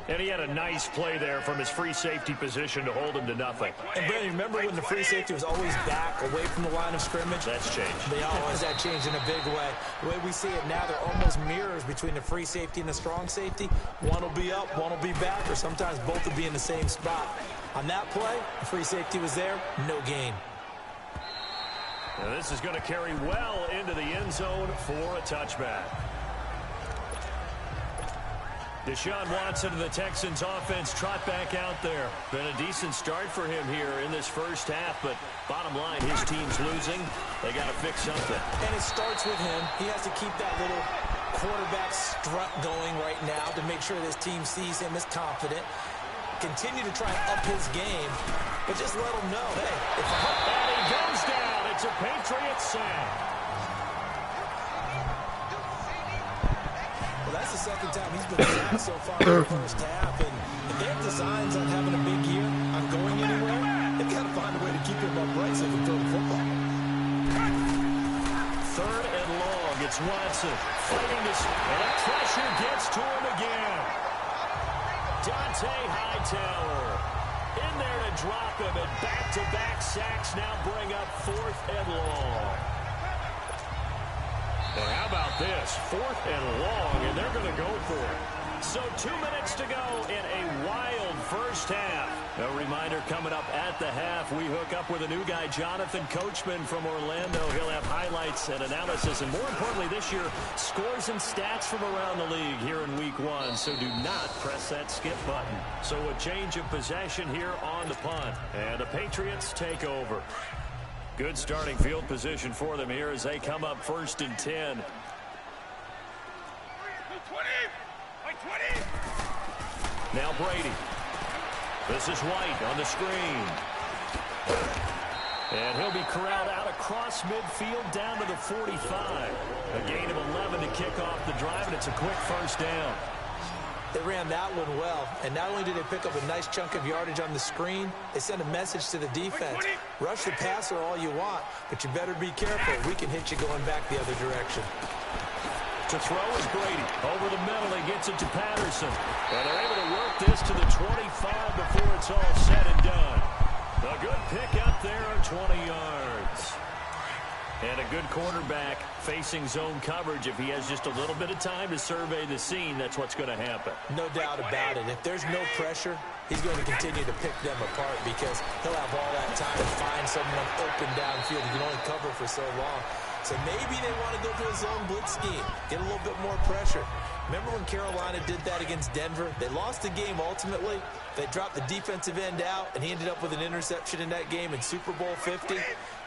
And he had a nice play there from his free safety position to hold him to nothing. And Brandon, remember when the free safety was always back, away from the line of scrimmage? That's changed. They always have changed in a big way. The way we see it now, they're almost mirrors between the free safety and the strong safety. One will be up, one will be back, or sometimes both will be in the same spot. On that play, the free safety was there, no gain. Now this is going to carry well into the end zone for a touchback. Deshaun Watson of the Texans offense trot back out there. Been a decent start for him here in this first half, but bottom line, his team's losing. They got to fix something. And it starts with him. He has to keep that little quarterback strut going right now to make sure this team sees him as confident. Continue to try and up his game, but just let him know, hey, if and he goes down. It's a Patriots sack. Well, that's the 2nd time he's been sacked so far in the first half, and if they have designs on having a big year, on going anywhere, they've got to find a way to keep him upright so they can throw the football. 3rd and long. It's Watson fighting this, and pressure gets to him again. Dante Hightower in there to drop him, and back-to-back sacks now bring up 4th and long. And how about this? 4th and long, and they're going to go for it. So 2 minutes to go in a wild first half. A reminder coming up at the half, we hook up with a new guy, Jonathan Coachman from Orlando. He'll have highlights and analysis, and more importantly this year, scores and stats from around the league here in week 1. So do not press that skip button. So a change of possession here on the punt, and the Patriots take over. Good starting field position for them here as they come up 1st and 10. Now Brady. This is White on the screen. And he'll be corralled out across midfield down to the 45. A gain of 11 to kick off the drive, and it's a quick first down. They ran that one well, and not only did they pick up a nice chunk of yardage on the screen, they sent a message to the defense. Rush the passer all you want, but you better be careful. We can hit you going back the other direction. To throw is Brady. Over the middle, he gets it to Patterson. And they're able to work this to the 25 before it's all said and done. A good pick up there at 20 yards. And a good quarterback facing zone coverage. If he has just a little bit of time to survey the scene, that's what's going to happen. No doubt about it. If there's no pressure, he's going to continue to pick them apart because he'll have all that time to find someone open downfield. He can only cover for so long. So maybe they want to go to a zone blitz scheme, get a little bit more pressure. Remember when Carolina did that against Denver? They lost the game ultimately. They dropped the defensive end out, and he ended up with an interception in that game in Super Bowl 50.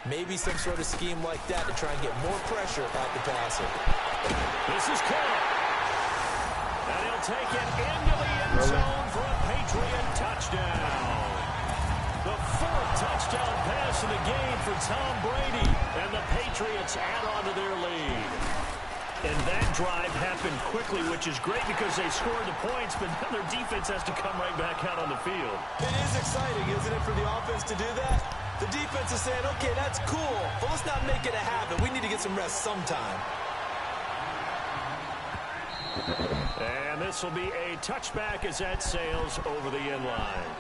Maybe some sort of scheme like that to try and get more pressure at the passer. This is caught. And he'll take it into the end zone for a Patriot touchdown. The 4th touchdown pass in the game for Tom Brady. And the Patriots add on to their lead. And that drive happened quickly, which is great because they scored the points, but then their defense has to come right back out on the field. It is exciting, isn't it, for the offense to do that? The defense is saying, okay, that's cool, but let's not make it a habit. We need to get some rest sometime. And this will be a touchback as that sails over the end line.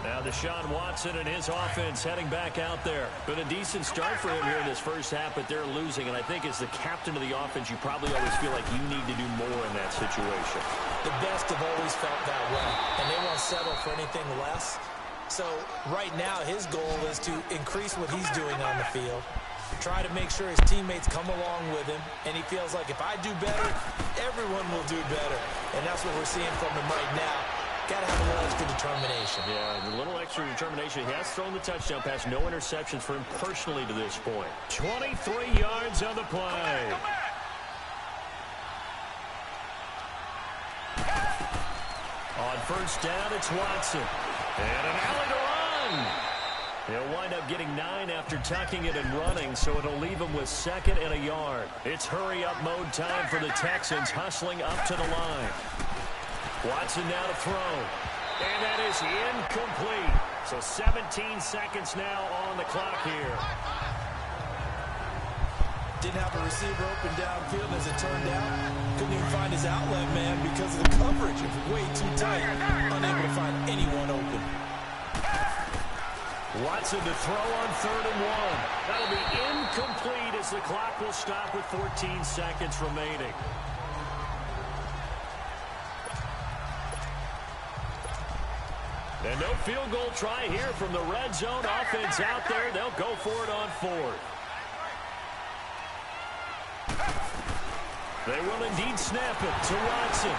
Now Deshaun Watson and his offense heading back out there. Been a decent start for him here in this first half, but they're losing. And I think as the captain of the offense, you probably always feel like you need to do more in that situation. The best have always felt that way, and they won't settle for anything less. So right now his goal is to increase what he's doing on the field, try to make sure his teammates come along with him, and he feels like if I do better, everyone will do better. And that's what we're seeing from him right now. Got to have a little extra determination. Yeah, a little extra determination. He has thrown the touchdown pass. No interceptions for him personally to this point. 23 yards on the play. On first down, it's Watson. And an alley to run. He'll wind up getting 9 after tucking it and running, so it'll leave him with 2nd and a yard. It's hurry-up mode time for the Texans, hustling up to the line. Watson now to throw. And that is incomplete. So 17 seconds now on the clock here. Didn't have a receiver open downfield as it turned out. Couldn't even find his outlet man because of the coverage. It was way too tight. Unable to find anyone open. Watson to throw on 3rd and 1. That'll be incomplete as the clock will stop with 14 seconds remaining. And no field goal try here from the red zone. Offense out there. They'll go for it on 4th. They will indeed snap it to Watson.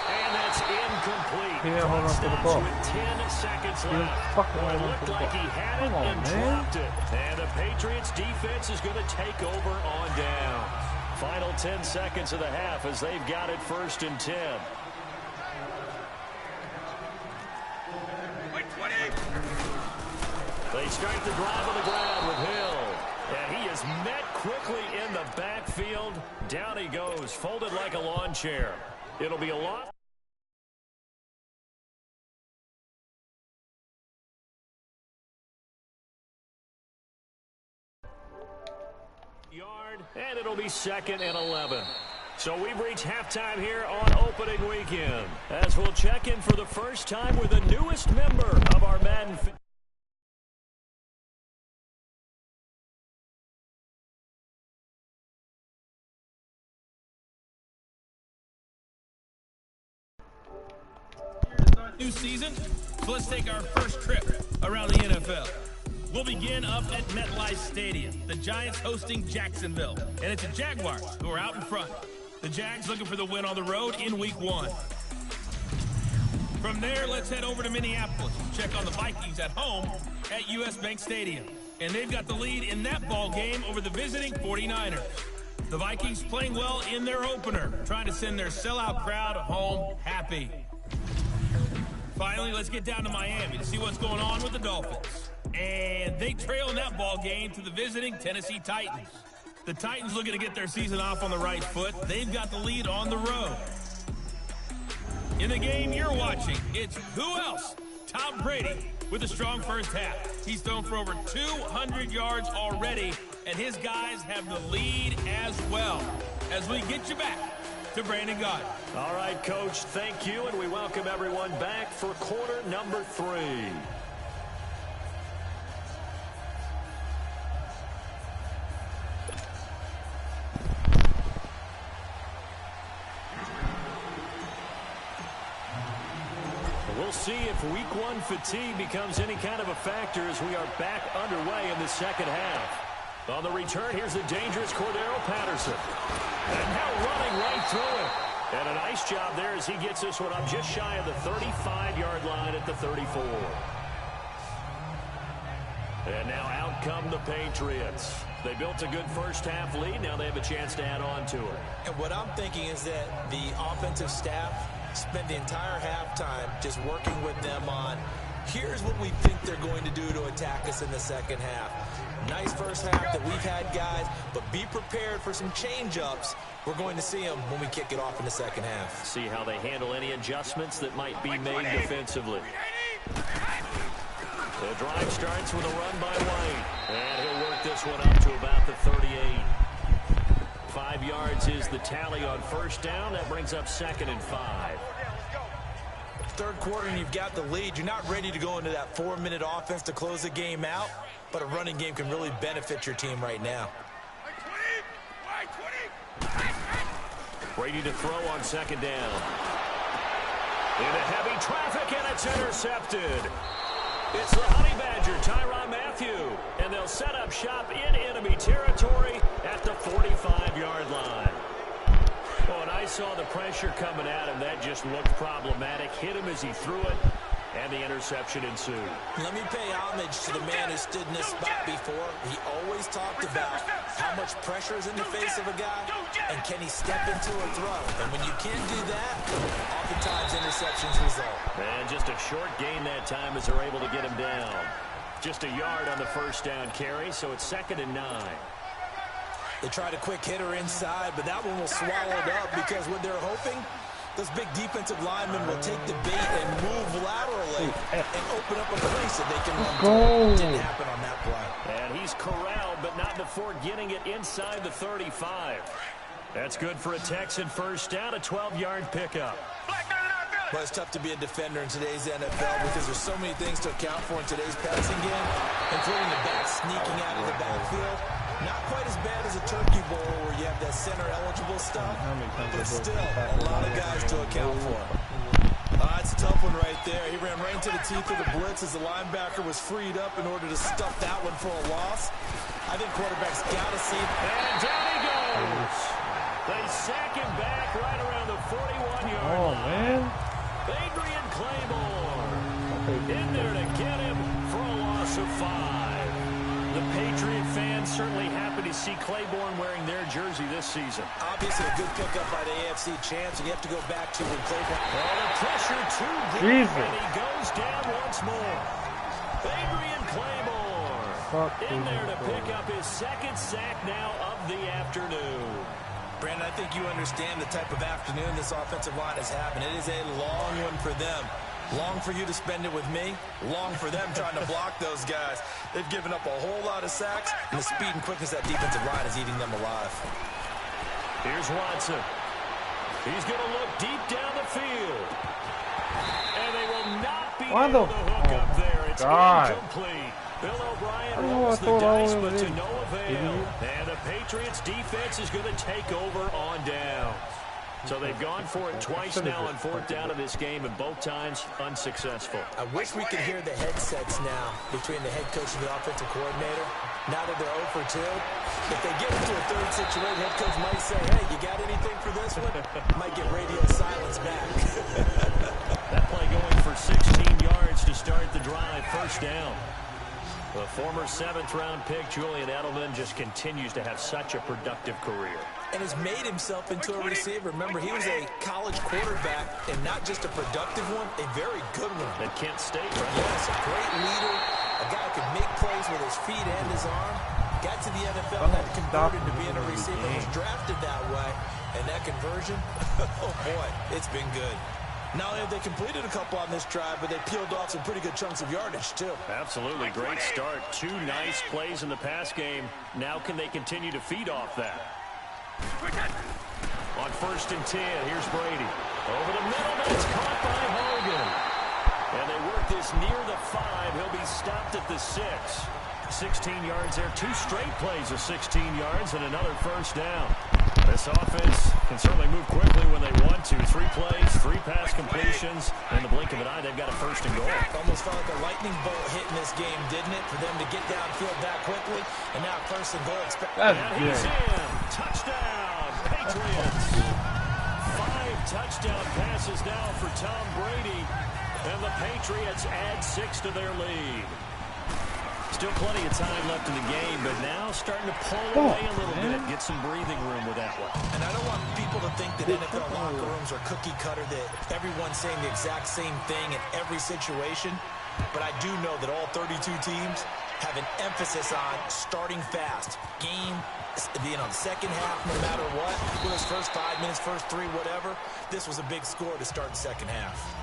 And that's incomplete. Yeah, hold on to the ball. With 10 seconds left. Well, it looked like he had it and dropped it. And the Patriots defense is going to take over on down. Final 10 seconds of the half as they've got it 1st and 10. They start the drive on the ground with Hill. And he is met quickly in the backfield. Down he goes, folded like a lawn chair. It'll be a lot. Yard, and it'll be 2nd and 11. So we've reached halftime here on opening weekend, as we'll check in for the first time with the newest member of our Madden. New season, so let's take our first trip around the NFL. We'll begin up at MetLife Stadium. The Giants hosting Jacksonville, and it's the Jaguars who are out in front. The Jags looking for the win on the road in Week 1. From there, let's head over to Minneapolis and check on the Vikings at home at US Bank Stadium. And they've got the lead in that ball game over the visiting 49ers. The Vikings playing well in their opener, trying to send their sellout crowd home happy. Finally, let's get down to Miami to see what's going on with the Dolphins. And they trail in that ball game to the visiting Tennessee Titans. The Titans looking to get their season off on the right foot. They've got the lead on the road. In the game you're watching, it's who else? Tom Brady with a strong first half. He's thrown for over 200 yards already, and his guys have the lead as well. As we get you back to Brandon Gaudin. All right, Coach, thank you, and we welcome everyone back for quarter number 3. We'll see if Week 1 fatigue becomes any kind of a factor as we are back underway in the second half. On the return, here's the dangerous Cordero Patterson. And now running right through it. And a nice job there as he gets this one up just shy of the 35-yard line at the 34. And now out come the Patriots. They built a good first half lead. Now they have a chance to add on to it. And what I'm thinking is that the offensive staff spent the entire halftime just working with them on, here's what we think they're going to do to attack us in the second half. Nice first half that we've had, guys, but be prepared for some change-ups. We're going to see them when we kick it off in the second half. See how they handle any adjustments that might be made defensively. The drive starts with a run by White, and he'll work this one up to about the 38. 5 yards is the tally on first down. That brings up 2nd and 5. Third quarter and you've got the lead. You're not ready to go into that 4-minute offense to close the game out, but a running game can really benefit your team right now. Brady to throw on 2nd down. Into heavy traffic, and it's intercepted. It's the Honey Badger, Tyrann Mathieu, and they'll set up shop in enemy territory at the 45-yard line. Oh, and I saw the pressure coming at him. That just looked problematic. Hit him as he threw it, and the interception ensued. Let me pay homage to the man who stood in this spot before. He always talked about how much pressure is in the face of a guy, and can he step into a throw. And when you can't do that, oftentimes interceptions result. And just a short gain that time as they're able to get him down. Just a yard on the first down carry, so it's 2nd and 9. They tried a quick hitter inside, but that one was swallowed up because what they're hoping, those big defensive linemen will take the bait and move laterally and open up a place that they can run through. Didn't happen on that play. And he's corralled, but not before getting it inside the 35. That's good for a Texan first down, a 12-yard pickup. But it's tough to be a defender in today's NFL because there's so many things to account for in today's passing game, including the back sneaking out of the backfield. Not quite as bad as a turkey bowl where you have that center-eligible stuff, but still a lot of guys to account for. That's a tough one right there. He ran right into the teeth of the blitz as the linebacker was freed up in order to stuff that one for a loss. I think quarterbacks got to see it. And down he goes. They sack him back right around the 41-yard line. Oh, man. Adrian Claymore in there to get him for a loss of 5. The Patriot fans certainly happy to see Claiborne wearing their jersey this season. Obviously a good pickup by the AFC champs, and you have to go back to when Claiborne. Oh, the pressure too great, and he goes down once more. Adrian Claymore in there to pick up his 2nd sack now of the afternoon. Brandon, I think you understand the type of afternoon this offensive line is having. It is a long one for them. Long for you to spend it with me. Long for them trying to block those guys. They've given up a whole lot of sacks, and the speed and quickness of that defensive line is eating them alive. Here's Watson. He's going to look deep down the field. And they will not be able to hook up there. It's incomplete. Bill O'Brien rolls the dice, but to no avail. And the Patriots defense is going to take over on down. So they've gone for it twice now on 4th down of this game, and both times unsuccessful. I wish we could hear the headsets now between the head coach and the offensive coordinator. Now that they're 0 for 2, if they get into a third situation, head coach might say, hey, you got anything for this one? Might get radio silence back. That play going for 16 yards to start the drive, first down. The former 7th-round pick, Julian Edelman, just continues to have such a productive career. And has made himself into a receiver. Remember, he was a college quarterback, and not just a productive one, a very good one. At Kent State, right? Yes, a great leader, a guy who could make plays with his feet and his arm. Got to the NFL, had converted to being a receiver, was drafted that way, and that conversion, oh boy, it's been good. Not only have they completed a couple on this drive, but they peeled off some pretty good chunks of yardage, too. Absolutely. Great start. 2 nice plays in the pass game. Now can they continue to feed off that? On 1st and 10, here's Brady. Over the middle, that's caught by Hogan. And they work this near the 5. He'll be stopped at the 6. 16 yards there. 2 straight plays of 16 yards and another first down. This offense can certainly move quickly when they want to. 3 plays, 3 pass completions. In the blink of an eye, they've got a 1st and goal. Almost felt like a lightning bolt hit in this game, didn't it? For them to get downfield that quickly. And now 1st and goal. And he's in. Touchdown, Patriots. 5 touchdown passes now for Tom Brady. And the Patriots add 6 to their lead. Still plenty of time left in the game, but now starting to pull away a little bit, get some breathing room with that one. And I don't want people to think that NFL locker rooms are cookie cutter, that everyone's saying the exact same thing in every situation. But I do know that all 32 teams have an emphasis on starting fast. Game, the second half, no matter what, whether it's first 5 minutes, first 3, whatever, this was a big score to start the second half.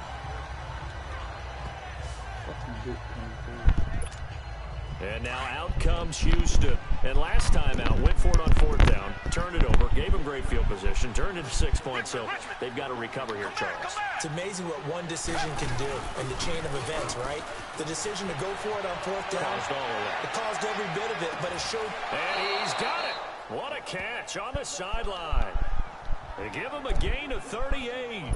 And now out comes Houston. And last time out, went for it on 4th down, turned it over, gave him great field position, turned it to 6 points, so they've got to recover here, Charles. It's amazing what one decision can do in the chain of events, right? The decision to go for it on 4th down, caused all of that. It caused every bit of it, but it showed. And he's got it. What a catch on the sideline. They give him a gain of 38.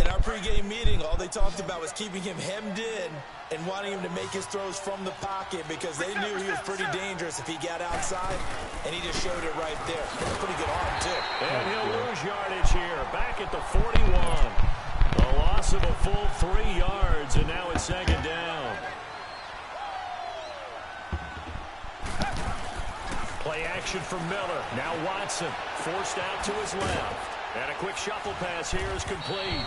In our pregame meeting, all they talked about was keeping him hemmed in and wanting him to make his throws from the pocket because they knew he was pretty dangerous if he got outside, and he just showed it right there. Pretty good arm, too. And he'll lose yardage here, back at the 41. A loss of a full 3 yards, and now it's 2nd down. Play action from Miller. Now Watson forced out to his left. And a quick shuffle pass here is complete.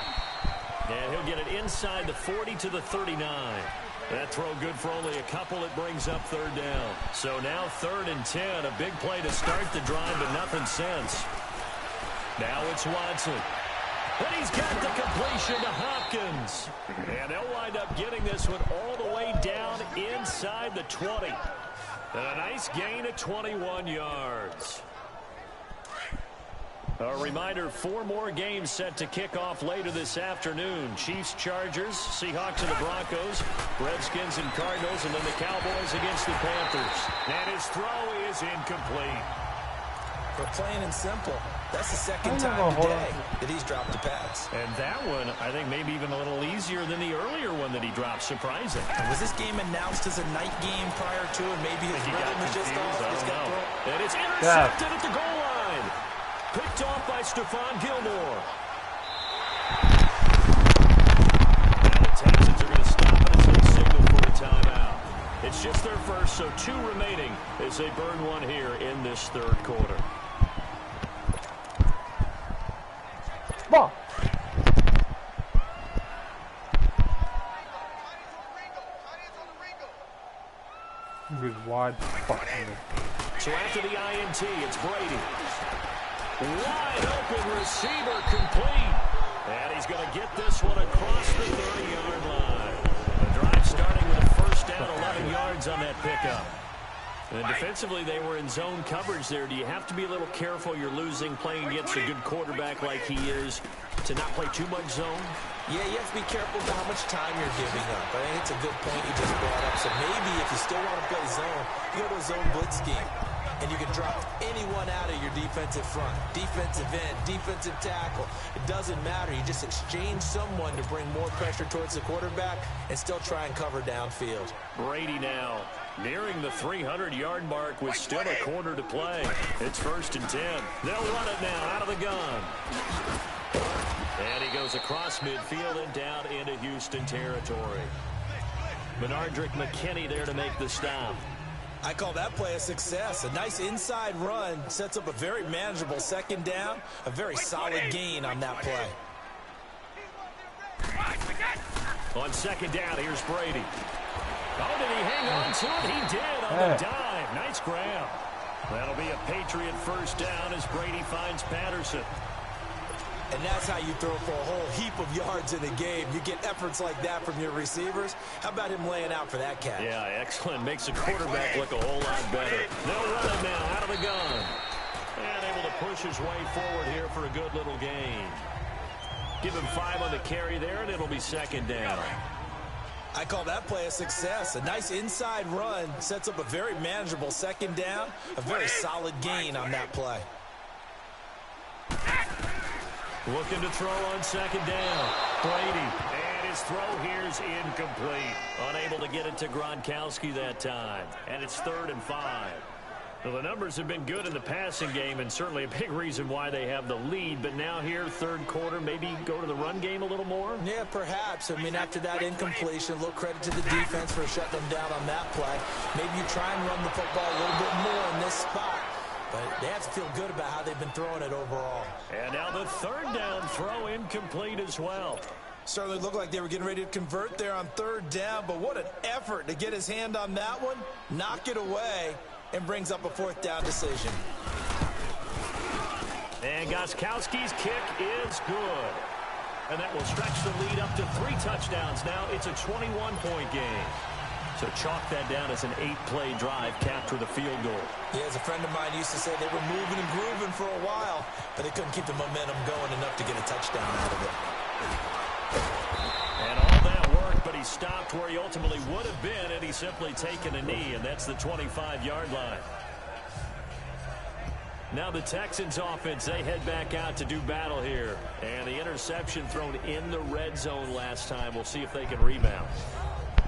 And he'll get it inside the 40 to the 39. That throw good for only a couple. It brings up 3rd down. So now 3rd and 10. A big play to start the drive, but nothing since. Now it's Watson. And he's got the completion to Hopkins. And they'll wind up getting this one all the way down inside the 20. And a nice gain of 21 yards. A reminder, 4 more games set to kick off later this afternoon. Chiefs, Chargers, Seahawks and the Broncos, Redskins and Cardinals, and then the Cowboys against the Panthers. And his throw is incomplete. We're plain and simple. That's the 2nd time today that he's dropped a pass. And that one, I think, maybe even a little easier than the earlier one that he dropped. Surprising. Was this game announced as a night game prior to, and maybe his rhythm was just off? And it's intercepted at the goal line. Picked off by Stephon Gilmore. And the Texans are going to stop it as they signal for a timeout. It's just their first, so 2 remaining as they burn one here in this 3rd quarter. Ball. He was wide fucking. So after the INT, it's Brady. Wide open receiver complete. And he's going to get this one across the 30-yard line. The drive starting with a first down, 11 yards on that pickup. And defensively, they were in zone coverage there. Do you have to be a little careful? You're losing, playing against a good quarterback like he is, to not play too much zone? Yeah, you have to be careful about how much time you're giving up. I think it's a good point you just brought up. So maybe if you still want to play zone, you go to a zone blitz scheme. And you can drop anyone out of your defensive front. Defensive end, defensive tackle. It doesn't matter. You just exchange someone to bring more pressure towards the quarterback and still try and cover downfield. Brady now nearing the 300-yard mark with still a quarter to play. It's 1st and 10. They'll run it now out of the gun. And he goes across midfield and down into Houston territory. Benardrick McKinney there to make the stop. I call that play a success. A nice inside run sets up a very manageable 2nd down. A very solid gain on that play. On 2nd down, here's Brady. Oh, did he hang on to it? He did on the dive. Nice grab. That'll be a Patriot 1st down as Brady finds Patterson. And that's how you throw for a whole heap of yards in a game. You get efforts like that from your receivers. How about him laying out for that catch? Yeah, excellent. Makes the quarterback look a whole lot better. They'll run it now out of the gun. And able to push his way forward here for a good little gain. Give him 5 on the carry there, and it'll be 2nd down. I call that play a success. A nice inside run sets up a very manageable 2nd down. A very solid gain on that play. Looking to throw on 2nd down. Brady. And his throw here is incomplete. Unable to get it to Gronkowski that time. And it's 3rd and 5. Well, the numbers have been good in the passing game, and certainly a big reason why they have the lead. But now here, 3rd quarter, maybe go to the run game a little more? Yeah, perhaps. I mean, after that incompletion, a little credit to the defense for shutting them down on that play. Maybe you try and run the football a little bit more in this spot. But they have to feel good about how they've been throwing it overall. And now the 3rd down throw incomplete as well. Certainly looked like they were getting ready to convert there on 3rd down, but what an effort to get his hand on that one, knock it away, and brings up a 4th down decision. And Gostkowski's kick is good. And that will stretch the lead up to 3 touchdowns. Now it's a 21-point game. So chalk that down as an 8-play drive capped with a field goal. Yeah, as a friend of mine used to say, they were moving and grooving for a while, but they couldn't keep the momentum going enough to get a touchdown out of it. And all that work, but he stopped where he ultimately would have been had he simply taken a knee, and that's the 25-yard line. Now the Texans offense, they head back out to do battle here. And the interception thrown in the red zone last time. We'll see if they can rebound.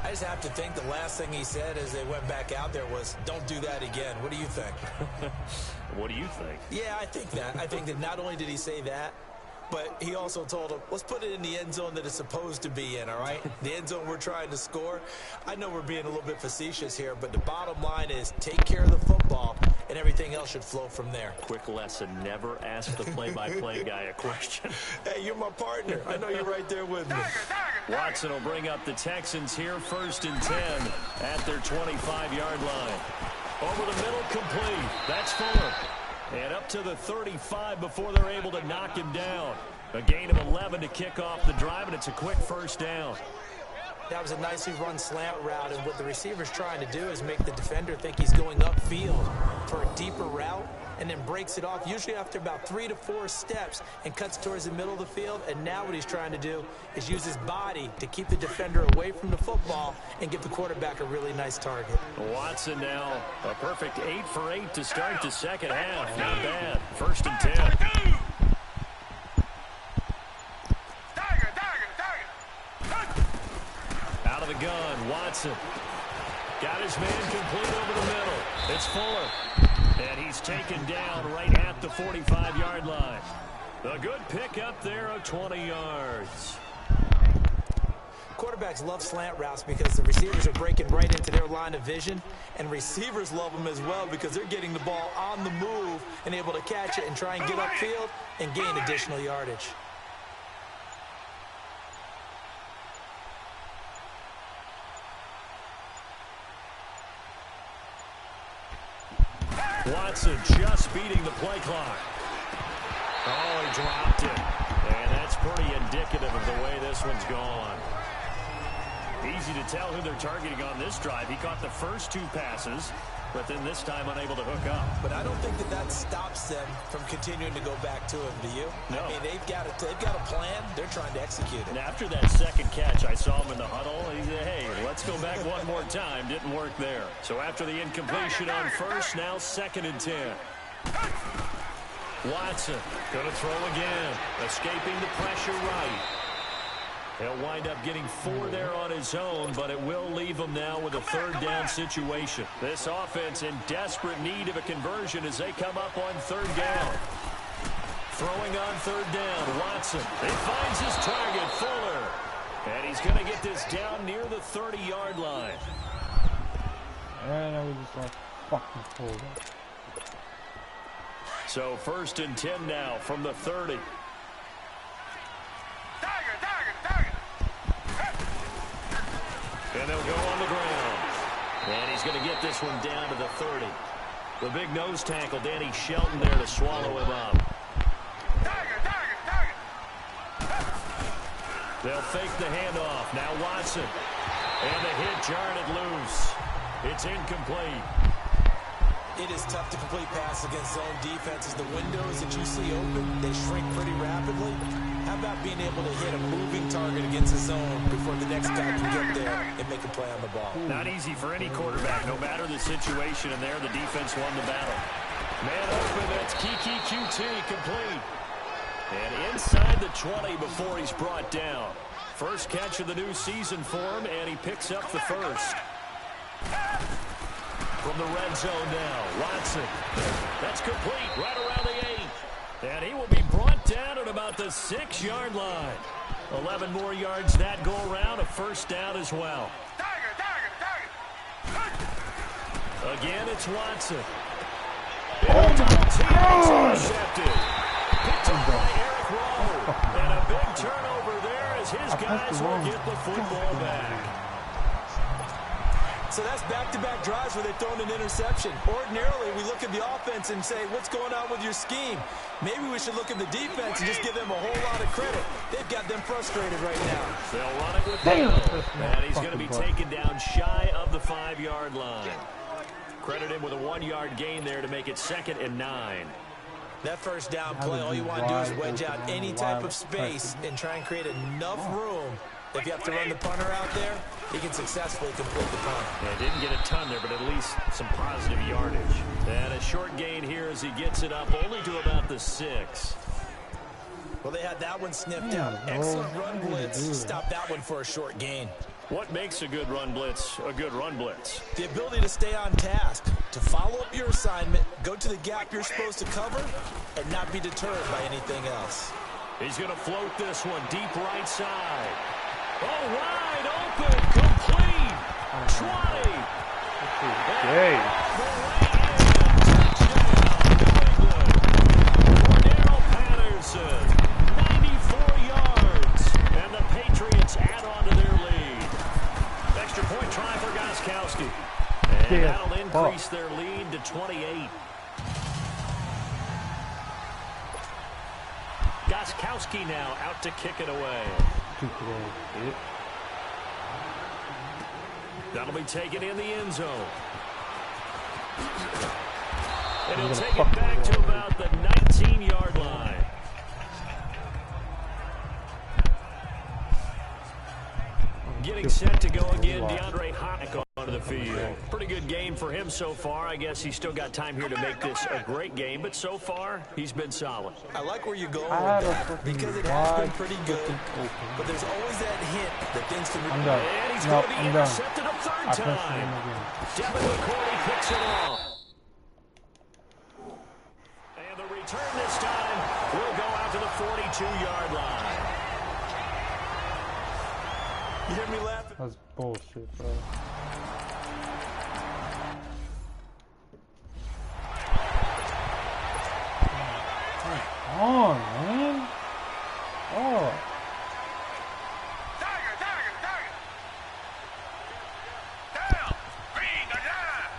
I just have to think the last thing he said as they went back out there was, don't do that again. What do you think? What do you think? Yeah, I think that. I think that not only did he say that, but he also told him, let's put it in the end zone that it's supposed to be in, all right? The end zone we're trying to score. I know we're being a little bit facetious here, but the bottom line is take care of the football, and everything else should flow from there. Quick lesson, never ask the play-by-play guy a question. Hey, you're my partner. I know you're right there with me. Watson will bring up the Texans here, 1st and 10 at their 25-yard line. Over the middle, complete. That's Fuller. And up to the 35 before they're able to knock him down. A gain of 11 to kick off the drive, and it's a quick 1st down. That was a nicely run slant route, and what the receiver's trying to do is make the defender think he's going upfield for a deeper route, and then breaks it off, usually after about 3 to 4 steps, and cuts towards the middle of the field. And now what he's trying to do is use his body to keep the defender away from the football and give the quarterback a really nice target. Watson now a perfect 8 for 8 to start the second half. Not bad. 1st and 10. Out of the gun, Watson. Got his man complete over the middle. It's Fuller. And he's taken down right at the 45-yard line. A good pickup there of 20 yards. Quarterbacks love slant routes because the receivers are breaking right into their line of vision, and receivers love them as well because they're getting the ball on the move and able to catch it and try and get upfield and gain additional yardage. Watson just beating the play clock. Oh, he dropped it. And that's pretty indicative of the way this one's gone. Easy to tell who they're targeting on this drive. He caught the first 2 passes, but then this time unable to hook up. But I don't think that stops them from continuing to go back to him, do you? No. I mean, they've got a plan. They're trying to execute it. And after that second catch, I saw him in the huddle. He said, hey, let's go back one more time. Didn't work there. So after the incompletion on 1st, now 2nd and 10. Watson going to throw again. Escaping the pressure right. He'll wind up getting 4 there on his own, but it will leave him now with a 3rd down situation. This offense in desperate need of a conversion as they come up on 3rd down. Throwing on 3rd down, Watson. He finds his target, Fuller. And he's going to get this down near the 30-yard line. And I was just like, fucking pulled up. So 1st and 10 now from the 30. And they'll go on the ground. And he's going to get this one down to the 30. The big nose tackle, Danny Shelton, there to swallow him up. They'll fake the handoff. Now Watson. And the hit jarred it loose. It's incomplete. It is tough to complete pass against zone defenses. The windows that you see open, they shrink pretty rapidly. How about being able to hit a moving target against the zone before the next guy can get there and make a play on the ball? Not easy for any quarterback, no matter the situation, and there the defense won the battle. Man open, that's Kiki QT complete. And inside the 20 before he's brought down. First catch of the new season for him, and he picks up the first. From the red zone now, Watson. That's complete, right around the 8. And he will be brought down at about the 6-yard line. 11 more yards that go around, a 1st down as well. Again, it's Watson. Intercepted. Picked up by Eric Rowe. And a big turnover there as as his guys will get the football back. So that's back-to-back drives where they've thrown an interception. Ordinarily, we look at the offense and say, what's going on with your scheme? Maybe we should look at the defense and just give them a whole lot of credit. They've got them frustrated right now. They'll run it with Hill. And he's going to be taken down shy of the 5-yard line. Credit him with a 1-yard gain there to make it 2nd and 9. That first down play, all you want to do is wedge out any type of space and try and create enough room. If you have to run the punter out there, he can successfully complete the punt. Yeah, didn't get a ton there, but at least some positive yardage. And a short gain here as he gets it up only to about the 6. Well, they had that one sniffed out. Excellent run blitz. Stop that one for a short gain. What makes a good run blitz a good run blitz? The ability to stay on task, to follow up your assignment, go to the gap you're supposed to cover, and not be deterred by anything else. He's going to float this one deep right side. Oh, wide open, complete, 20. Hey. Cordero Patterson, 94 yards, and the Patriots add on to their lead. Extra point try for Gostkowski, and that'll increase their lead to 28. Gostkowski now out to kick it away. That'll be taken in the end zone. And he'll take it back to about the 19-yard line. Getting set to go again, DeAndre Hopkins onto the field. Pretty good game for him so far. I guess he's still got time here to make this a great game, but so far, he's been solid. I like where you're going with that, because it has been pretty good, but there's always that hint that things can be... And he's going to be intercepted a third time. Devin McCourty picks it off. And the return this time will go out to the 42-yard line. You hear me laughing? That's bullshit, bro. Come on, man. Oh. Tiger. Down. Green the line.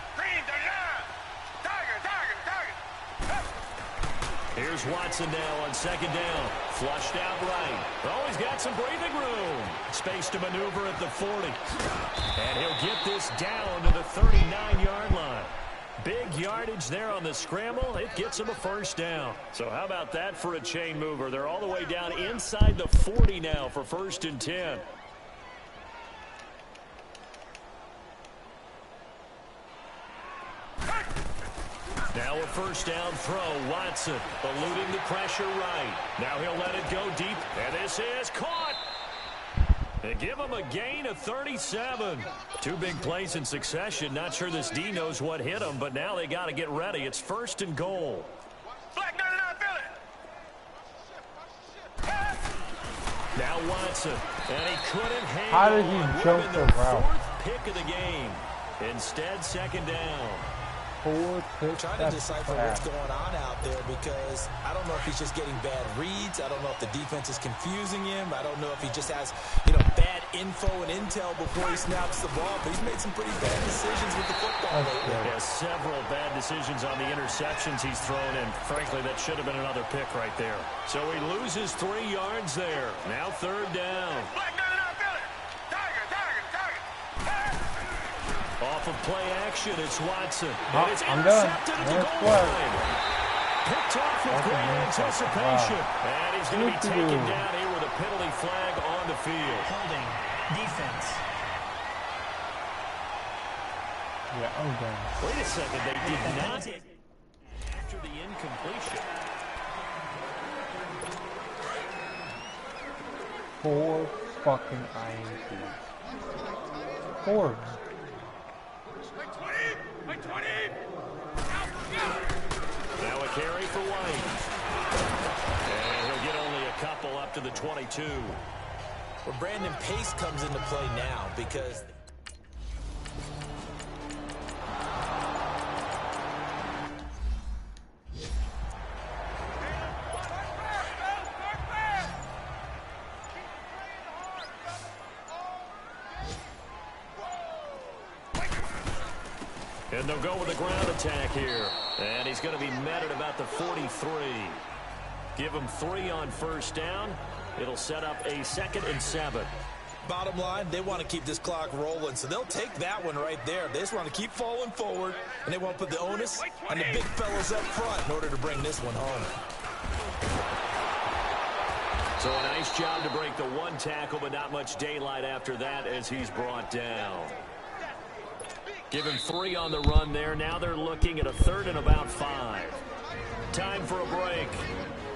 Tiger. Here's Watson now on 2nd down. Flushed out right. Oh, he's got some breathing room. Space to maneuver at the 40. And he'll get this down to the 39-yard line. Big yardage there on the scramble. It gets him a first down. So how about that for a chain mover? They're all the way down inside the 40 now for 1st and 10. Now a first down throw. Watson eluding the pressure right. Now he'll let it go deep. And this is caught. They give him a gain of 37. 2 big plays in succession. Not sure this D knows what hit him, but now they got to get ready. It's 1st and goal. Now Watson, and he couldn't hang How did on. he jump the route? 4th pick of the game. Instead, 2nd down. Trying to decipher what's going on out there, because I don't know if he's just getting bad reads. I don't know if the defense is confusing him. I don't know if he just has, bad info and intel before he snaps the ball. But he's made some pretty bad decisions with the football lately. Yeah, several bad decisions on the interceptions he's thrown, and frankly, that should have been another pick right there. So he loses 3 yards there. Now 3rd down. Off of play action, it's Watson. And it's intercepted at the goal line. Picked off with great anticipation. And he's going to be taken down here with a penalty flag on the field. Holding. Defense. Yeah, I'm done. Wait a second, they did not after the incompletion. 4 fucking INTs. 4. Now a carry for White. And he'll get only a couple up to the 22. Well, Brandon Pace comes into play now because... And they'll go with the ground attack here. And he's going to be met at about the 43. Give him 3 on first down. It'll set up a 2nd and 7. Bottom line, they want to keep this clock rolling, so they'll take that one right there. They just want to keep falling forward, and they won't put the onus on the big fellas up front in order to bring this one home. So a nice job to break the 1 tackle, but not much daylight after that as he's brought down. Give him 3 on the run there. Now they're looking at a 3rd and about 5. Time for a break.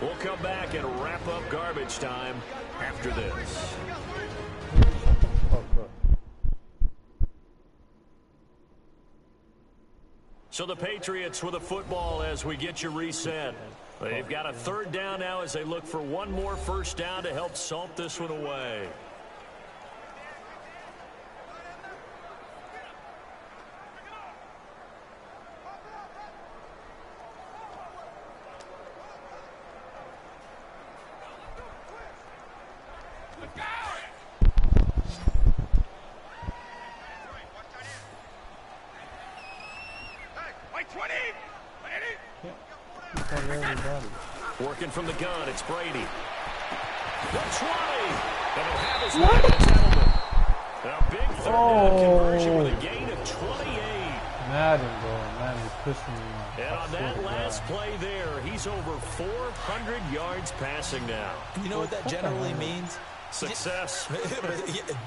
We'll come back and wrap up garbage time after this. So the Patriots with a football as we get you reset. They've got a 3rd down now as they look for 1 more first down to help salt this one away. Working from the gun, it's Brady. The 20. And he'll have his man gentleman. A big 3rd down conversion with a gain of 28. Madden, bro. Madden is pushing me off. And on that last play there, he's over 400 yards passing now. You know what that generally means? Success.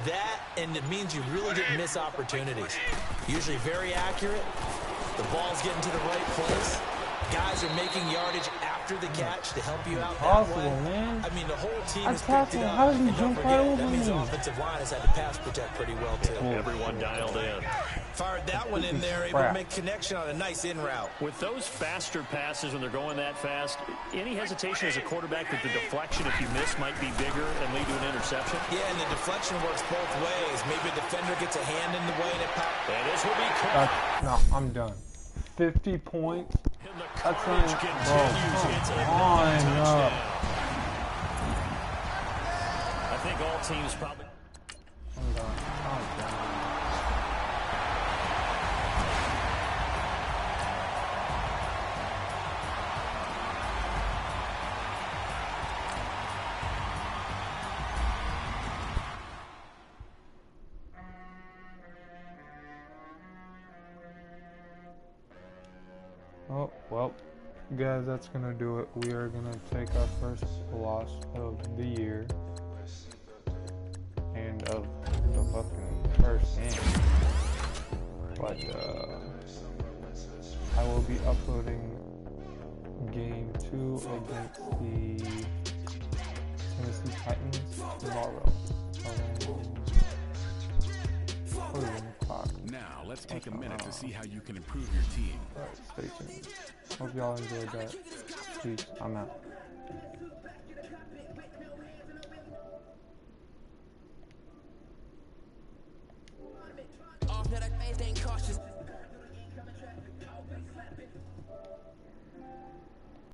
That, and it means you really didn't miss opportunities. Usually very accurate. The ball's getting to the right place. Guys are making yardage after the catch to help you out that way. Man. I mean, the whole team is picked it up. How did he And don't jump right forget, over that means me? the offensive line has had to pass protect pretty well, too. Everyone dialed in. Fired that one in there, able to make connection on a nice in route. With those faster passes when they're going that fast, any hesitation as a quarterback that the deflection, if you miss, might be bigger and lead to an interception? Yeah, and the deflection works both ways. Maybe a defender gets a hand in the way. And this will be caught. No, I'm done. 50 points. That's not, bro, come on. I think all teams probably. I'm done. I'm done. Oh, well, guys, that's gonna do it. We are gonna take our first loss of the year and of the fucking first game. But I will be uploading game 2 against the Tennessee Titans tomorrow. Now, let's take a minute to see how you can improve your team. Alright, stay tuned. Hope y'all enjoyed that. Peace. I'm out.